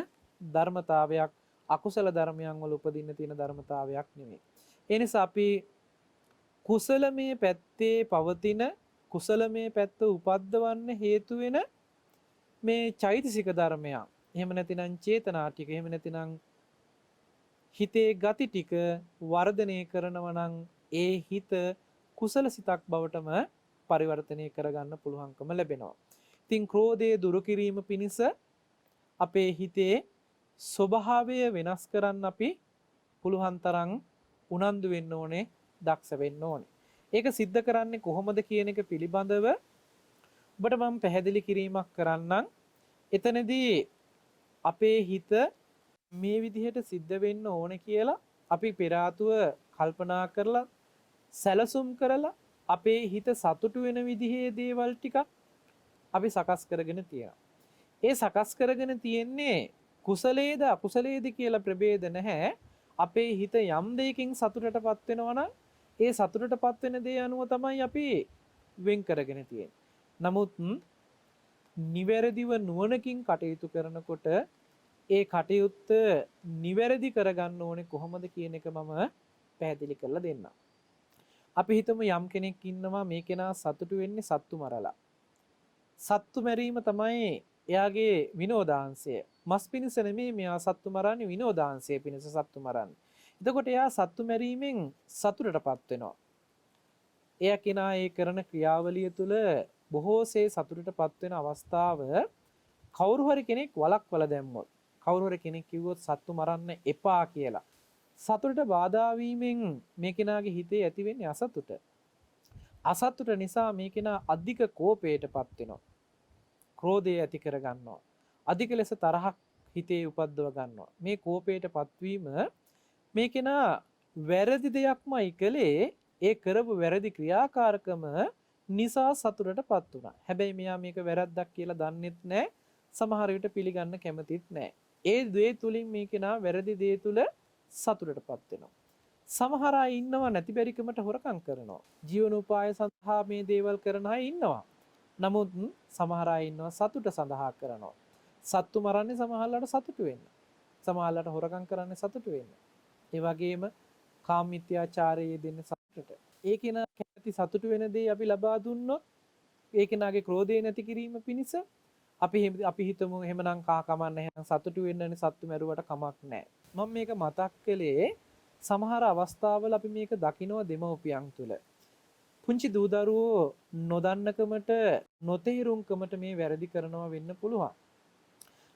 ධර්මතාවයක් අකුසල ධර්මයන් වල උපදින්න තියෙන ධර්මතාවයක් නෙමෙයි. ඒ නිසා අපි කුසලමේ පැත්තේ පවතින කුසලමේ පැත්ත උපද්දවන්න හේතු වෙන මේ චෛතසික ධර්මයන් එහෙම නැතිනම් චේතනා ටික එහෙම නැතිනම් හිතේ ගති ටික වර්ධනය කරනවා නම් ඒ හිත කුසල සිතක් බවටම පරිවර්තනය කරගන්න පුළුවන්කම ලැබෙනවා. ඉතින් ක්‍රෝධය දුරු කිරීම පිණිස අපේ හිතේ ස්වභාවය වෙනස් කරන්න අපි පුළුවන් තරම් උනන්දු වෙන්න ඕනේ, දක්ෂ වෙන්න ඕනේ. ඒක सिद्ध කරන්නේ කොහොමද කියන එක පිළිබඳව ඔබට මම පැහැදිලි කිරීමක් කරන්නම්. එතනදී අපේ හිත මේ විදිහට සිද්ධ වෙන්න ඕනේ කියලා අපි පෙර ආතුව කල්පනා කරලා සැලසුම් කරලා අපේ හිත සතුටු වෙන විදිහේ දේවල් ටිකක් අපි සකස් කරගෙන තියෙනවා. ඒ සකස් කරගෙන තියෙන්නේ කුසලයේද අකුසලයේද කියලා ප්‍රභේද නැහැ. අපේ හිත යම් දෙයකින් සතුටටපත් වෙනවා නම් ඒ සතුටටපත් වෙන දේ අනුව තමයි අපි වෙන් කරගෙන තියෙන්නේ. නමුත් නිවැරදිව නුවණකින් කටයුතු කරනකොට ඒ කටයුත්ත නිවැරදි කරගන්න ඕනේ කොහොමද කියන එක මම පැහැදිලි කරලා දෙන්නම්. අපි හිතමු යම් කෙනෙක් ඉන්නවා මේ කෙනා සතුටු වෙන්නේ සත්තු මරලා. සත්තු මැරීම තමයි එයාගේ විනෝදාංශය. මස් පිණිස නෙමෙයි මෙයා සත්තු මරන්නේ විනෝදාංශය පිණිස සත්තු මරන්නේ. එතකොට එයා සත්තු මැරීමෙන් සතුටටපත් වෙනවා. එයා කෙනා ඒ කරන ක්‍රියාවලිය තුළ බොහෝසේ සතුටටපත් වෙන අවස්ථාව කවුරු හරි කෙනෙක් වළක්වලා දැම්මොත් කවුරු හරි කෙනෙක් කිව්වොත් සත්තු මරන්න එපා කියලා සතුටට බාධා වීමෙන් මේ කෙනාගේ හිතේ ඇති වෙන්නේ අසතුට. අසතුට නිසා මේ කෙනා අධික කෝපයටපත් වෙනවා. ක්‍රෝධය ඇති කර ගන්නවා. අධික ලෙස තරහක් හිතේ උපද්දව ගන්නවා. මේ කෝපයටපත් වීම මේ කෙනා වැරදි දෙයක්මයි කළේ ඒ කරපු වැරදි ක්‍රියාකාරකම නිසා සතුටටපත් වුණා. හැබැයි මෙයා මේක වැරද්දක් කියලා දන්නෙත් නැහැ. සමහර විට පිළිගන්න කැමතිත් නැහැ. ඒ දේ තුලින් මේ කෙනා වැරදි දේ තුල සතුටටපත් වෙනවා. සමහර අය ඉන්නවා නැති බැරිකමට හොරකම් කරනවා. ජීවනෝපාය සඳහා මේ දේවල් කරන අය ඉන්නවා. නමුත් සමහර අය ඉන්නවා සතුට සඳහා කරනවා. සත්තු මරන්නේ සමහරලාට සතුටු වෙන්න. සමහරලාට හොරකම් කරන්නේ සතුටු වෙන්න. ඒ වගේම කාමීත්‍යාචාරයේ දෙන්න සතුටට. ඒ කෙනා කැමති සතුටු වෙන දේ අපි ලබා දුන්නොත් ඒ කෙනාගේ ක්‍රෝධය නැති කිරීම පිණිස අපි හිතමු එහෙමනම් කමන්නේ එහෙනම් සතුටු වෙන්නනේ සත්තු මැරුවට කමක් නැහැ. මම මේක මතක් කළේ සමහර අවස්ථාවල අපි මේක දකිනවා දෙමව්පියන් තුළ. පුංචි දූ දරුවෝ නොදන්නකමට නොතේරුම්කමට මේ වැරදි කරනවා වෙන්න පුළුවන්.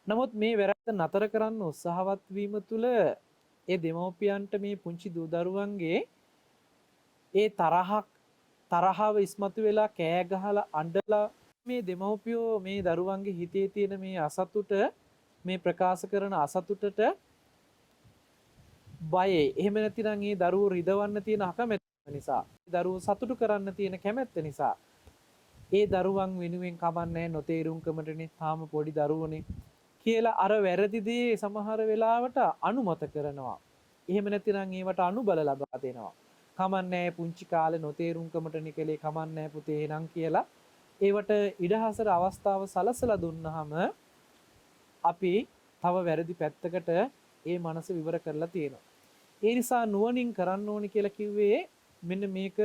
නමුත් මේ වැරද්ද නතර කරන්න උත්සාහවත් වීම තුළ ඒ දෙමව්පියන්ට මේ පුංචි දූ දරුවන්ගේ ඒ තරහව ඉස්මතු වෙලා කෑ ගහලා අඬලා මේ දෙමව්පියෝ මේ දරුවන්ගේ හිතේ තියෙන මේ අසතුට මේ ප්‍රකාශ කරන අසතුටට බයයි. එහෙම නැතිනම් ඒ දරුවෝ රිදවන්න තියෙන අකමැත්ත නිසා, දරුවෝ සතුටු කරන්න තියෙන කැමැත්ත නිසා ඒ දරුවන් වෙනුවෙන් කමන්නේ නොතේරුම්කමටනේ තාම පොඩි දරුවෝනේ කියලා අර වැරදි දේ සමහර වෙලාවට අනුමත කරනවා. එහෙම නැතිනම් ඒවට අනුබල ලබා දෙනවා. කමන්නේ පුංචි කාලේ නොතේරුම්කමටනේ කලේ කමන්නේ පුතේ එහෙනම් කියලා ඒවට ඉඩහසර අවස්ථාව සලසලා දුන්නාම අපි තව වැරදි පැත්තකට ඒ මනස විවර කරලා තියෙනවා. ඒ නිසා නුවණින් කරන්න ඕනි කියලා කිව්වේ මෙන්න මේක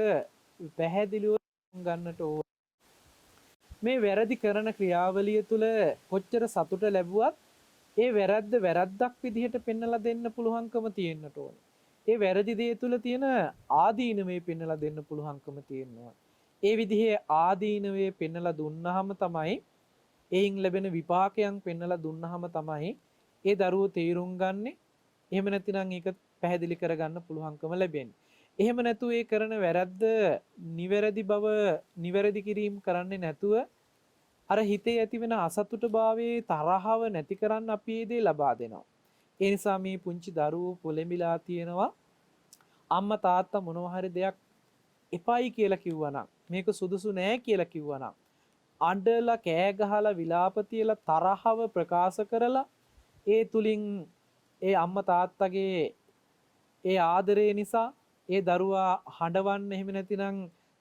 පැහැදිලිව ගන්නට ඕන. මේ වැරදි කරන ක්‍රියාවලිය තුළ කොච්චර සතුට ලැබුවත් ඒ වැරද්ද වැරද්දක් විදිහට පෙන්වලා දෙන්න පුළුවන්කම තියෙන්නට ඕන. ඒ වැරදි දේ තුළ තියෙන ආදීනවේ පෙන්වලා දෙන්න පුළුවන්කම තියෙනවා. ඒ විදිහේ ආදීනවේ පෙන්වලා දුන්නාම තමයි එයින් ලැබෙන විපාකයන් පෙන්වලා දුන්නාම තමයි ඒ දරුවෝ තීරුම් ගන්නෙ. එහෙම නැතිනම් ඒක පැහැදිලි කරගන්න පුළුවන්කම ලැබෙන්නේ. එහෙම නැතුව ඒ කරන වැරද්ද නිවැරදි බව නිවැරදි කිරීම කරන්නේ නැතුව අර හිතේ ඇති වෙන අසතුටුභාවයේ තරහව නැති කරන්න අපි ඒ දේ ලබා දෙනවා. ඒ නිසා මේ පුංචි දරුවෝ පොළඹිලා තියෙනවා අම්මා තාත්තා මොනවා හරි දෙයක් එපයි කියලා කිව්වනම් මේක සුදුසු නෑ කියලා කිව්වනම් අඬලා කෑ ගහලා විලාප තියලා තරහව ප්‍රකාශ කරලා ඒ තුලින් ඒ අම්මා තාත්තගේ ඒ ආදරය නිසා ඒ දරුවා හඬවන්න එහෙම නැතිනම්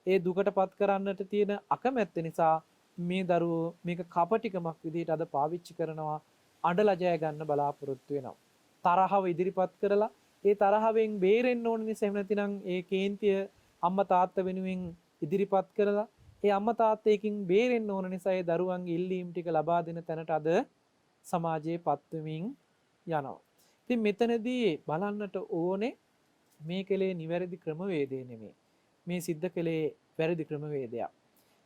ඒ දුකටපත් කරන්නට තියෙන අකමැත්ත නිසා මේ දරුවෝ මේක කපටිකමක් විදිහට අද පාවිච්චි කරනවා අඬලා ජය ගන්න බලාපොරොත්තු වෙනවා තරහව ඉදිරිපත් කරලා ඒ තරහවෙන් බේරෙන්න ඕන නිසා එහෙම නැතිනම් ඒ කේන්තිය අම්මා තාත්තා වෙනුවෙන් ඉදිරිපත් කරලා ඒ අම්මා තාත්තා එකකින් බේරෙන්න ඕන නිසා ඒ දරුවන්ගේ ඉල්ලීම් ටික ලබා දෙන තැනට අද සමාජයේ පත්වෙමින් යනවා. ඉතින් මෙතනදී බලන්නට ඕනේ මේ කලේ නිවැරදි ක්‍රමවේදය නෙමෙයි. මේ සිද්ධ කලේ වැරදි ක්‍රමවේදයක්.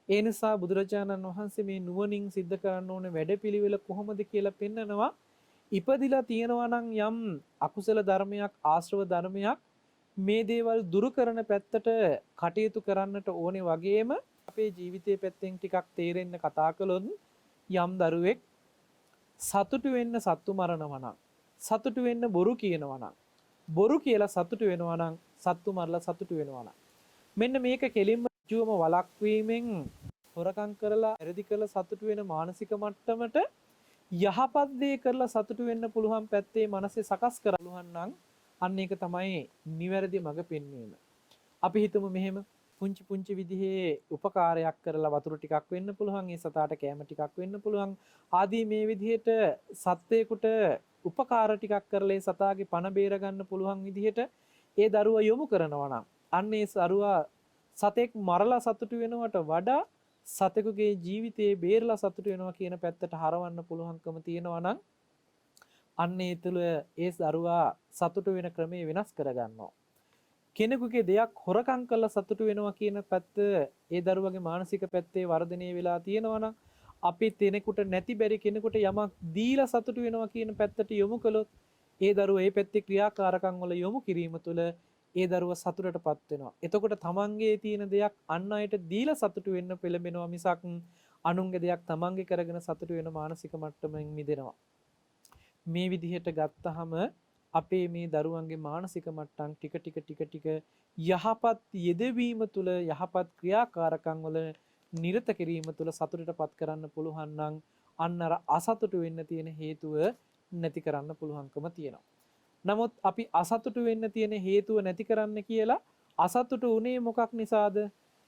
ඒ නිසා බුදුරජාණන් වහන්සේ මේ නුවණින් සිද්ධ කරන්න ඕනේ වැඩපිළිවෙල කොහොමද කියලා පෙන්නනවා. ඉපදිලා තියෙනවා නම් යම් අකුසල ධර්මයක් ආශ්‍රව ධර්මයක් මේ දේවල් දුරු කරන පැත්තට කටයුතු කරන්නට ඕනේ වගේම අපේ ජීවිතයේ පැත්තෙන් ටිකක් තේරෙන්න කතා කළොත් යම් දරුවෙක් සතුටු වෙන්න සත්තු මරනවා නම් සතුටු වෙන්න බොරු කියනවා නම් බොරු කියලා සතුටු වෙනවා නම් සත්තු මරලා සතුටු වෙනවා නම් මෙන්න මේක කෙලින්ම ජීවම වළක්වීමෙන් හොරකම් කරලා වැරදි කරලා සතුටු වෙන මානසික මට්ටමට යහපත් දේ කරලා සතුටු වෙන්න පුළුවන් පැත්තේ මනසේ සකස් කරගන්න නම් අන්න ඒක තමයි නිවැරදි මඟ පෙන්වීම. අපි හිතමු මෙහෙම පුංචි පුංචි විදිහේ උපකාරයක් කරලා වතුර ටිකක් වෙන්න පුළුවන්, ඒ සතාට කෑම ටිකක් වෙන්න පුළුවන්. ආදී මේ විදිහට සත්වයකට උපකාර ටිකක් කරලා ඒ සතාගේ පණ බේර ගන්න පුළුවන් විදිහට ඒ දරුවා යොමු කරනවා නම් අන්න ඒ දරුවා සතෙක් මරලා සතුටු වෙනවට වඩා සතෙකුගේ ජීවිතේ බේරලා සතුටු වෙනවා කියන පැත්තට හරවන්න පුළුවන්කම තියෙනවා නම් අන්න ඒ තුළ ඒ දරුවා සතුටු වෙන ක්‍රමය වෙනස් කරගන්නවා. කෙනෙකුගේ දෙයක් හොරකම් කරලා සතුටු වෙනවා කියන පැත්ත ඒ දරුවගේ මානසික පැත්තේ වර්ධනය වෙලා තියෙනවා නම් අපි කෙනෙකුට නැති බැරි කෙනෙකුට යමක් දීලා සතුටු වෙනවා කියන පැත්තට යොමු කළොත් ඒ දරුවා ඒ පැත්තේ ක්‍රියාකාරකම් වල යොමු කිරීම තුළ ඒ දරුවා සතුටටපත් වෙනවා. එතකොට තමන්ගේ තියෙන දෙයක් අන් අයට දීලා සතුටු වෙන්න පෙළඹෙනවා මිසක් අනුන්ගේ දෙයක් තමන්ගේ කරගෙන සතුටු වෙන මානසික මට්ටමින් මිදෙනවා. මේ විදිහට ගත්තහම අපේ මේ දරුවන්ගේ මානසික මට්ටම් ටික යහපත් යෙදවීම තුළ යහපත් ක්‍රියාකාරකම් වල නිරත කිරීම තුළ සතුටටපත් කරන්න පුළුවන් නම් අන්න අර අසතුටු වෙන්න තියෙන හේතුව නැති කරන්න පුළුවන්කම තියෙනවා. නමුත් අපි අසතුටු වෙන්න තියෙන හේතුව නැති කරන්න කියලා අසතුටු උනේ මොකක් නිසාද?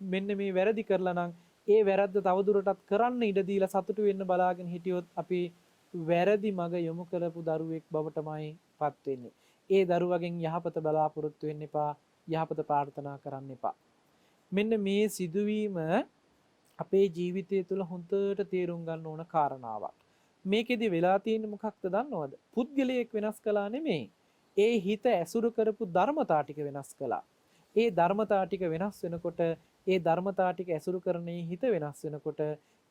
මෙන්න මේ වැරදි කරලා නම් ඒ වැරද්ද තවදුරටත් කරන්න ඉඩ දීලා සතුටු වෙන්න බලාගෙන හිටියොත් අපි වැරදි මඟ යොමු කරපු දරුවෙක් බවටමයි පත් වෙන්නේ. ඒ දරුවගෙන් යහපත බලාපොරොත්තු වෙන්න එපා, යහපත ප්‍රාර්ථනා කරන්න එපා. මෙන්න මේ සිදුවීම අපේ ජීවිතය තුළ හොඳට තේරුම් ගන්න ඕන කාරණාවක්. මේකෙදි වෙලා තියෙන්නේ මොකක්ද දන්නවද? පුද්ගලයෙක් වෙනස් කළා නෙමෙයි. ඒ හිත ඇසුරු කරපු ධර්මතා ටික වෙනස් කළා. ඒ ධර්මතා ටික වෙනස් වෙනකොට ඒ ධර්මතා ටික ඇසුරු කරන හිත වෙනස් වෙනකොට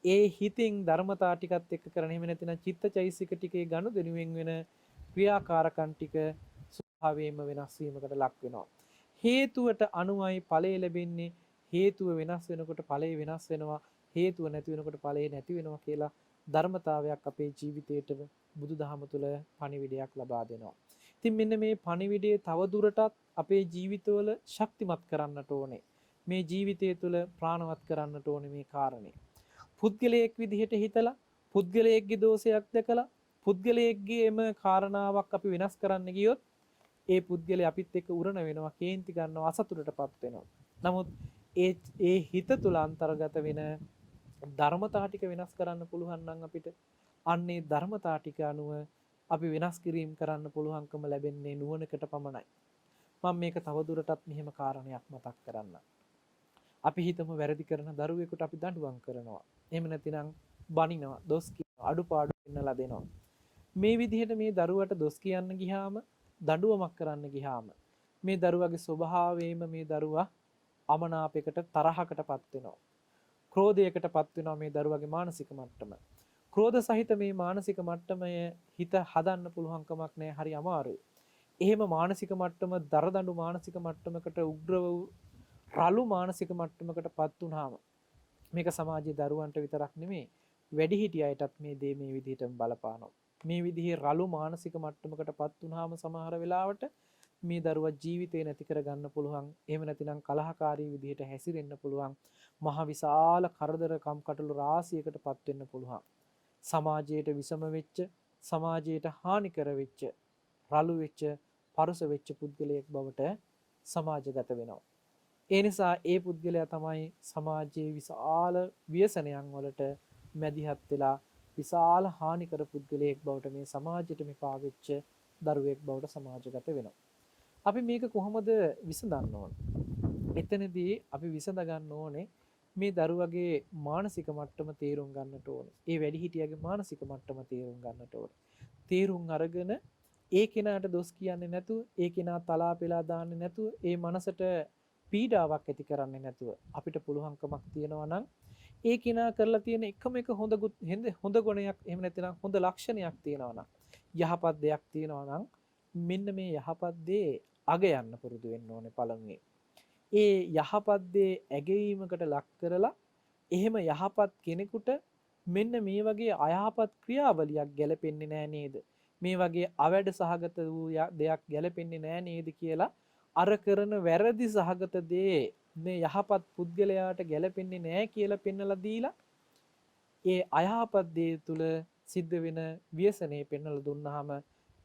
ඒ හිතින් ධර්මතා ටිකත් එක්ක කරන එහෙම නැතිනම් චිත්තචෛසික ටිකේ ගනුදෙනුවෙන් වෙන ක්‍රියාකාරකම් ටික ස්වභාවයෙන්ම වෙනස් වීමකට ලක් වෙනවා. හේතුවට අනුවයි ඵලය ලැබෙන්නේ. හේතුව වෙනස් වෙනකොට ඵලය වෙනස් වෙනවා. හේතුව නැති වෙනකොට ඵලය නැති වෙනවා කියලා ධර්මතාවයක් අපේ ජීවිතයට බුදුදහම තුළ පණිවිඩයක් ලබා දෙනවා. ඉතින් මෙන්න මේ පණිවිඩය තව දුරටත් අපේ ජීවිතවල ශක්තිමත් කරන්නට ඕනේ. මේ ජීවිතය තුළ ප්‍රාණවත් කරන්නට ඕනේ මේ කාරණේ. පුද්ගලයෙක් විදිහට හිතලා පුද්ගලයෙක්ගේ දෝෂයක් දැකලා පුද්ගලයෙක්ගේම කාරණාවක් අපි වෙනස් කරන්න ගියොත් ඒ පුද්ගලයා අපිත් එක්ක උරණ වෙනවා, කේන්ති ගන්නවා, අසතුටටපත් වෙනවා. නමුත් ඒ හිත තුළ අන්තර්ගත වෙන ධර්මතා ටික වෙනස් කරන්න පුළුවන් නම් අපිට අන්නේ ධර්මතා ටික අනුව අපි වෙනස් කිරීම කරන්න පුළුවන්කම ලැබෙන්නේ නුවණකට පමණයි. මම මේක තවදුරටත් මෙහෙම කාරණයක් මතක් කරන්නම්. අපි හිතමු වැරදි කරන දරුවෙකුට අපි දඬුවම් කරනවා. එහෙම නැතිනම් බනිනවා, දොස් කියනවා, අඩුපාඩු පෙන්නලා දෙනවා. මේ විදිහට මේ දරුවට දොස් කියන්න ගියාම, දඬුවමක් කරන්න ගියාම මේ දරුවගේ ස්වභාවයෙන්ම මේ දරුවා අමනාපයකට තරහකටපත් වෙනවා. ක්‍රෝධයකටපත් වෙනවා මේ දරුවගේ මානසික මට්ටම. ක්‍රෝධ සහිත මේ මානසික මට්ටමය හිත හදන්න පුළුවන් කමක් නැහැ, හරි අමාරුයි. එහෙම මානසික මට්ටම දරදඬු මානසික මට්ටමකට උග්‍ර වූ රළු මානසික මට්ටමකටපත් වුනහම මේක සමාජයේ දරුවන්ට විතරක් නෙමෙයි වැඩිහිටියයටත් මේ දේ මේ විදිහටම බලපානවා. මේ විදිහේ රළු මානසික මට්ටමකටපත් වුනහම සමහර වෙලාවට මේ දරුවා ජීවිතේ නැති කරගන්න පුළුවන්. එහෙම නැතිනම් කලහකාරී විදිහට හැසිරෙන්න පුළුවන්. මහ විශාල කරදරකම් කටළු රාශියකටපත් වෙන්න පුළුවන්. සමාජයට විසම වෙච්ච, සමාජයට හානිකර වෙච්ච, රළු වෙච්ච, පරුස වෙච්ච පුද්ගලයෙක් බවට සමාජගත වෙනවා. ඒ නිසා ඒ පුද්ගලයා තමයි සමාජයේ විශාල ව්‍යසනයන් වලට මැදිහත් වෙලා විශාල හානිකර පුද්ගලයෙක් බවට මේ සමාජයට මෙපා වෙච්ච දරුවෙක් බවට සමාජගත වෙනවා. අපි මේක කොහොමද විසඳන්න ඕන? එතනදී අපි විසඳ ගන්න ඕනේ මේ දරුවගේ මානසික මට්ටම තේරුම් ගන්නට ඕනේ. ඒ වැඩිහිටියගේ මානසික මට්ටම තේරුම් ගන්නට ඕනේ. තේරුම් අරගෙන ඒ කෙනාට දොස් කියන්නේ නැතුව, ඒ කෙනා තලා පෙලා දාන්නේ නැතුව, ඒ මනසට පීඩාවක් ඇති කරන්නේ නැතුව අපිට පුළුවන්කමක් තියෙනවා නම් ඒ කෙනා කරලා තියෙන එකම එක හොඳ ගුණයක් එහෙම නැත්නම් හොඳ ලක්ෂණයක් තියෙනවා නම් යහපත් දෙයක් තියෙනවා නම් මෙන්න මේ යහපත් දේ අග යන්න පුරුදු වෙන්න ඕනේ පළමුවෙන්. ඒ යහපත් දේ ඇගීමකට ලක් කරලා එහෙම යහපත් කෙනෙකුට මෙන්න මේ වගේ අයහපත් ක්‍රියාවලියක් ගැලපෙන්නේ නෑ නේද? මේ වගේ අවැඩ සහගත වූ දෙයක් ගැලපෙන්නේ නෑ නේද කියලා අර කරන වැරදි සහගත දේ මේ යහපත් පුද්ගලයාට ගැලපෙන්නේ නෑ කියලා පෙන්වලා දීලා ඒ අයහපත් දේ තුල සිද්ධ වෙන ව්‍යසනේ පෙන්වලා දුන්නාම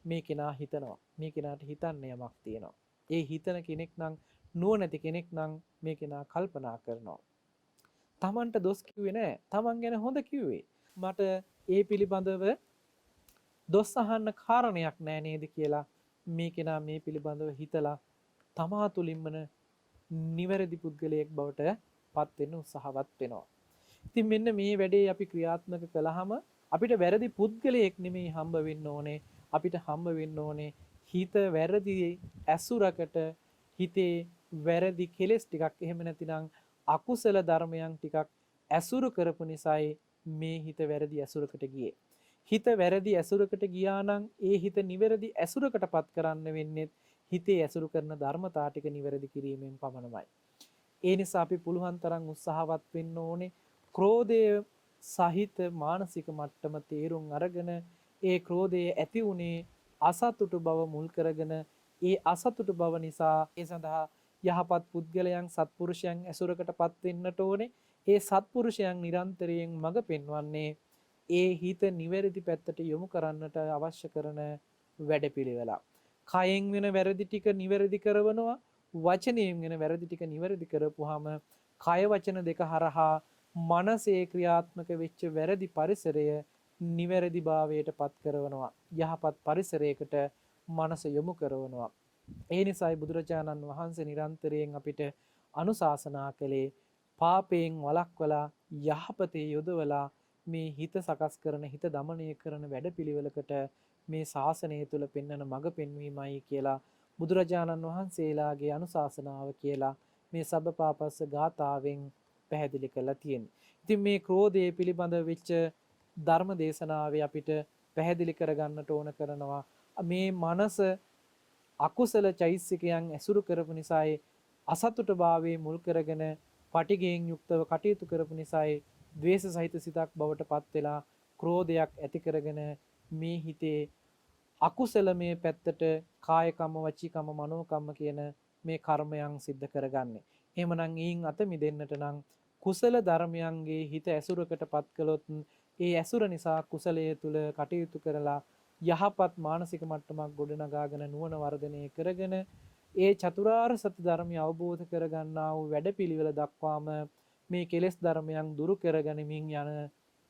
මේ කෙනා හිතනවා. මේ කෙනාට හිතන්න යමක් තියෙනවා. ඒ හිතන කෙනෙක් නම් නුවණැති කෙනෙක් නම් මේ කෙනා කල්පනා කරනවා. Tamanට දොස් කිව්වේ නෑ. Taman ගැන හොඳ කිව්වේ. මට ඒ පිළිබඳව දොස් අහන්න කාරණයක් නෑ නේද කියලා මේ කෙනා මේ පිළිබඳව හිතලා තමා තුලින්මන නිවැරදි පුද්ගලයෙක් බවට පත් වෙන්න උත්සාහවත් වෙනවා. ඉතින් මෙන්න මේ වැඩේ අපි ක්‍රියාත්මක කළාම අපිට වැරදි පුද්ගලයෙක් නෙමෙයි හම්බ වෙන්න ඕනේ. අපිට හම්බ වෙන්න ඕනේ හිත වැරදි ඇසුරකට, හිතේ වැරදි කෙලෙස් ටිකක් එහෙම නැතිනම් අකුසල ධර්මයන් ටිකක් ඇසුරු කරපු නිසායි මේ හිත වැරදි ඇසුරකට ගියේ. හිත වැරදි ඇසුරකට ගියා නම් ඒ හිත නිවැරදි ඇසුරකටපත් කරන්න වෙන්නේ හිතේ ඇසුරු කරන ධර්මතා ටික නිවැරදි කිරීමෙන් පමණයි. ඒ නිසා අපි පුළුවන් තරම් උත්සාහවත් වෙන්න ඕනේ ක්‍රෝධය සහිත මානසික මට්ටම තේරුම් අරගෙන ඒ ක්‍රෝධය ඇති වුණේ අසතුටු බව මුල් කරගෙන ඒ අසතුටු බව නිසා ඒ සඳහා යහපත් පුද්ගලයන් සත්පුරුෂයන් ඇසුරකටපත් වෙන්නට ඕනේ. ඒ සත්පුරුෂයන් නිරන්තරයෙන් මඟ පෙන්වන්නේ ඒ හිත නිවැරදි පැත්තට යොමු කරන්නට අවශ්‍ය කරන වැඩපිළිවෙලක්. කයෙන් වෙන වැරදි ටික නිවැරදි කරවනවා, වචනයෙන් වෙන වැරදි ටික නිවැරදි කරපුවාම කය වචන දෙක හරහා මනසේ ක්‍රියාත්මක වෙච්ච වැරදි පරිසරය නිවැරදි භාවයට පත් කරනවා. යහපත් පරිසරයකට මනස යොමු කරනවා. ඒ නිසායි බුදුරජාණන් වහන්සේ නිරන්තරයෙන් අපිට අනුශාසනා කළේ පාපයෙන් වළක්වලා යහපතේ යොදවලා මේ හිත සකස් කරන, හිත දමනය කරන වැඩපිළිවෙලකට මේ ශාසනය තුල පෙන්වන මඟ පෙන්වීමයි කියලා බුදුරජාණන් වහන්සේලාගේ අනුශාසනාව කියලා මේ සබ්බපාපස්ස ගාථාවෙන් පැහැදිලි කරලා තියෙනවා. ඉතින් මේ ක්‍රෝධය පිළිබඳ වෙච්ච ධර්ම දේශනාවේ අපිට පැහැදිලි කරගන්නට ඕන කරනවා මේ මනස අකුසල චෛසිකයන් ඇසුරු කරපු නිසායි අසතුටභාවයේ මුල් කරගෙන පටිඝයෙන් යුක්තව කටයුතු කරපු නිසායි ද්වේෂ සහිත සිතක් බවට පත් වෙලා ක්‍රෝධයක් ඇති කරගෙන මේ හිතේ අකුසලමය පැත්තට කායකම්ම වචීකම්ම මනෝකම්ම කියන මේ කර්මයන් සිද්ධ කරගන්නේ. එහෙමනම් ඊයින් අත මිදෙන්නට නම් කුසල ධර්මයන්ගේ හිත ඇසුරකටපත් කළොත් ඒ ඇසුර නිසා කුසලයේ තුල කටයුතු කරලා යහපත් මානසික මට්ටමක් ගොඩනගාගෙන නුවණ වර්ධනය කරගෙන ඒ චතුරාර්ය සත්‍ය ධර්මය අවබෝධ කරගන්නා වූ වැඩපිළිවෙල දක්වාම මේ කෙලෙස් ධර්මයන් දුරු කරගනිමින් යන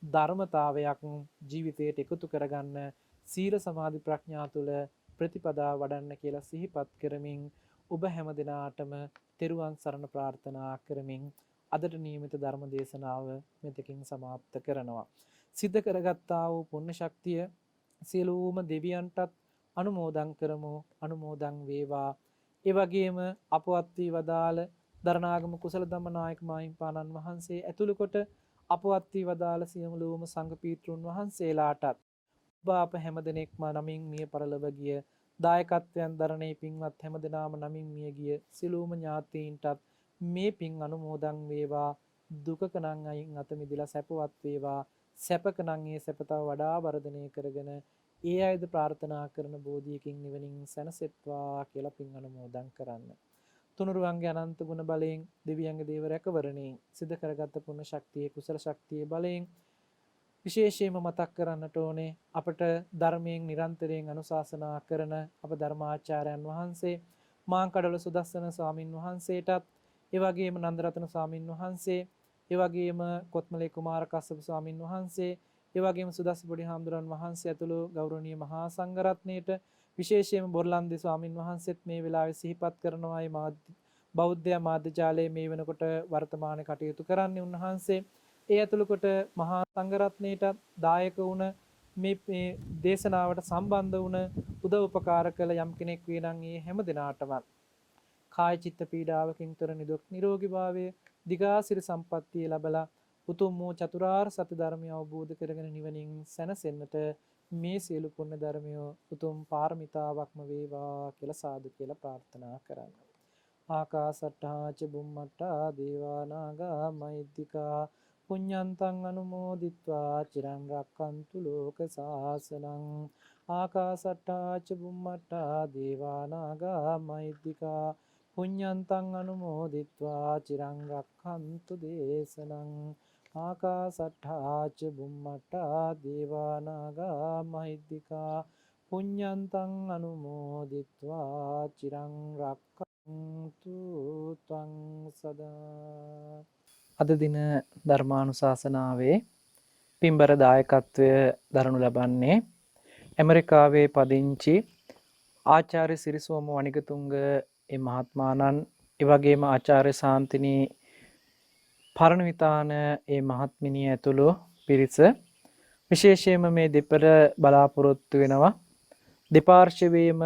ධර්මතාවයක් ජීවිතයට එකතු කරගන්න සීල සමාධි ප්‍රඥා තුල ප්‍රතිපදා වඩන්න කියලා සිහිපත් කරමින් ඔබ හැම දිනාටම තෙරුවන් සරණ ප්‍රාර්ථනා කරමින් අදට නියමිත ධර්ම දේශනාව මෙතකින් સમાપ્ત කරනවා. සිද්ධ කරගත්තා වූ පුණ්‍ය ශක්තිය සියලුම දෙවියන්ටත් අනුමෝදන් කරමු. අනුමෝදන් වේවා. ඒ වගේම අපවත් වී වදාළ දරණාගම කුසල ධම්මනායක මාහිම්පාණන් වහන්සේ ඇතුළු කොට අපවත් වී වදාළ සියලුම සංඝ පීත්‍රුන් වහන්සේලාටත් ඔබ අප හැමදෙනෙක්ම නමින් මිය පරලොව ගිය දායකත්වයන් දරණේ පින්වත් හැම දෙනාම නමින් මිය ගිය සිළුම ඥාතීන්ටත් මේ පින් අනුමෝදන් වේවා. දුකක නම් අයින් අත මිදලා සැපවත් වේවා. සැපක නම් ඒ සැප තව වඩා වර්ධනය කරගෙන ඒ අයද ප්‍රාර්ථනා කරන බෝධියකින් නිවනින් සැනසෙත්වා කියලා පින් අනුමෝදන් කරන්න. තුනුරුවන්ගේ අනන්ත ගුණ බලයෙන් දෙවියන්ගේ දේව රැකවරණයෙන් සිද්ධ කරගත් පුණ්‍ය ශක්තියේ කුසල ශක්තියේ බලයෙන් විශේෂයෙන්ම මතක් කරන්නට ඕනේ අපට ධර්මයෙන් නිරන්තරයෙන් අනුශාසනා කරන අප ධර්මාචාර්යයන් වහන්සේ මාංකඩවල සුදස්සන ස්වාමින් වහන්සේටත් ඒ වගේම නන්දරතන ස්වාමින් වහන්සේ ඒ වගේම කොත්මලේ කුමාර කස්සප ස්වාමින් වහන්සේ ඒ වගේම සුදස්ස පොඩි හාමුදුරන් වහන්සේ ඇතුළු ගෞරවනීය මහා සංඝරත්නයට විශේෂයෙන්ම බොරලන්දේ ස්වාමින් වහන්සේත් මේ වෙලාවේ සිහිපත් කරනවායි බෞද්ධ මාධ්‍ය ජාලයේ මේ වෙනකොට වර්තමානයේ කටයුතු කරන්නේ උන්වහන්සේ ඒ ඇතුළු කොට මහා සංඝරත්නයට දායක වුණ මේ දේශනාවට සම්බන්ධ වුණ උදව් උපකාර කළ යම් කෙනෙක් වේ නම් ඒ හැම දිනාටම කාය චිත්ත පීඩාවකින් තොර නිදුක් නිරෝගී භාවය දිගාසිරි සම්පන්නිය ලැබලා උතුම් වූ චතුරාර්ය සත්‍ය ධර්මය අවබෝධ කරගෙන නිවනින් සැනසෙන්නට මේ සියලු පුණ්‍ය ධර්මය උතුම් පාරමිතාවක්ම වේවා කියලා සාදු කියලා ප්‍රාර්ථනා කරනවා. ආකාසට්ටා ච බුම්මට්ටා දේවා නාග මහිද්దికා පුඤ්ඤන්තං අනුමෝදිත්වා චිරං රක්ඛන්තු ලෝක සාසනං. ආකාසට්ටා ච බුම්මට්ටා දේවා නාග මහිද්దికා පුඤ්ඤන්තං අනුමෝදිත්වා චිරං රක්ඛන්තු දේශනං. ආකාසට්ටා ච බුම්මට්ටා දේවා නාග මහිද්దికා පුඤ්ඤන්තං අනුමෝදිත්වා චිරං රක්ඛන්තු ත්වං සදා. අද දින ධර්මානුශාසනාවේ පින්බර දායකත්වය දරනු ලබන්නේ ඇමරිකාවේ පදිංචි ආචාර්ය සිරිසෝම වනිගතුංග මහත්මාණන්, ඒ වගේම ආචාර්ය ශාන්තිනී පරණවිතාන මහත්මිනිය ඇතුළු පිරිස විශේෂයෙන්ම මේ දෙපළ බලාපොරොත්තු වෙනවා දෙපාර්ශ්වයේම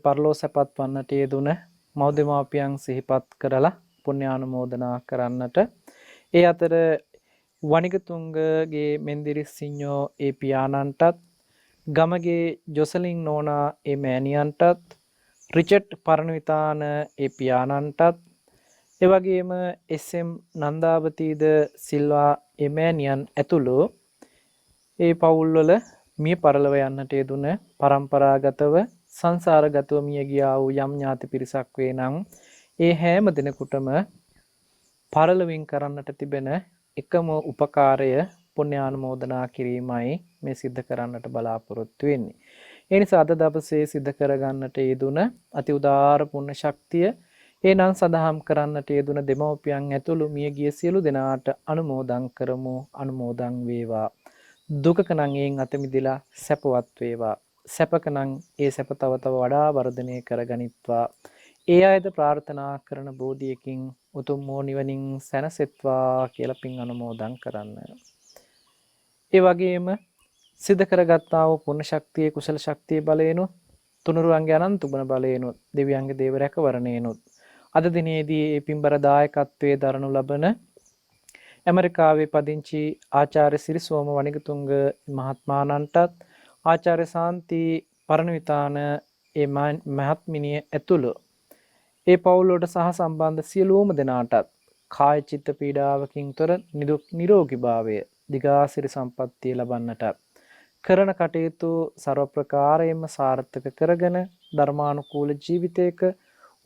පරලෝ සැපත් වන්නට යෙදුන මව්දෙමාපියන් සිහිපත් කරලා පුණ්‍යානුමෝදනා කරන්නට. ඒ අතර වනිගතුංගගේ මෙන්දිරිස් සිඤ්ඤෝ පියාණන්ටත්, ගමගේ ජොසලින් නෝනා මෑණියන්ටත්, රිචඩ් පරණවිතාන පියාණන්ටත්, එවැගේම එස්.එම්. නන්දාවතීද සිල්වා මෑණියන් ඇතුළු පවුල්වල මිය පරලව යන්නට යෙදුන පරම්පරාගතව සංසාරගතව මිය ගියා වූ යම් ඥාති පිරිසක් වේ නම් ඒ හැම දිනෙකටම පරලොවින් කරන්නට තිබෙන එකම උපකාරය පුණ්‍යානුමෝදනා කිරීමයි මේ සිද්ධ කරන්නට බලාපොරොත්තු වෙන්නේ. ඒ නිසා අද දවසේ සිද්ධ කරගන්නට යෙදුන අති උදාාර පුණ්‍ය ශක්තිය එනම් සදහම් කරන්නට යෙදුන දෙමව්පියන් ඇතුළු මියගිය සියලු දෙනාට අනුමෝදන් කරමු. අනුමෝදන් වේවා. දුකක නම් එයින් අත මිදලා සැපවත් වේවා. සැපක නම් ඒ සැප තව තව වඩා වර්ධනය කරගනිත්වා. ඒ අයද ප්‍රාර්ථනා කරන බෝධියකින් උතුම් වූ නිවනින් සැනසෙත්වා කියලා පින් අනුමෝදන් කරන්න. ඒ වගේම සිද්ධ කරගත්තා වූ පුණ්‍ය ශක්තියේ කුසල ශක්තියේ බලයෙන්ුත් තුනුරුවන්ගේ අනන්ත ගුණ බලයෙන්ුත් දෙවියන්ගේ දේව රැකවරණයෙන්ුත් අද දිනේදී මේ පින්බර දායකත්වයේ දරනු ලබන ඇමරිකාවේ පදිංචි ආචාර්ය සිරිසෝම වනිගතුංග මහත්මාණන්ටත්, ආචාර්ය ශාන්ති පරණවිතාන මහත්මිනිය ඇතුළු පවුල් වලට සහ සම්බන්ධ සියලුම දෙනාටත් කාය චිත්ත පීඩාවකින් තොර නිදුක් නිරෝගී භාවය දිගාසිරි සම්පන්නිය ලබන්නට කරන කටයුතු ਸਰව ප්‍රකාරයෙන්ම සාර්ථක කරගෙන ධර්මානුකූල ජීවිතයක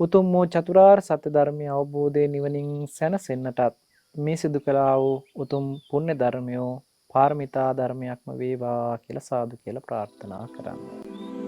උතුම් වූ චතුරාර්ය සත්‍ය ධර්මය අවබෝධයේ නිවනින් සැනසෙන්නටත් මේ සිදු කළා වූ උතුම් පුණ්‍ය ධර්මය පාරමිතා ධර්මයක්ම වේවා කියලා සාදු කියලා ප්‍රාර්ථනා කරන්න.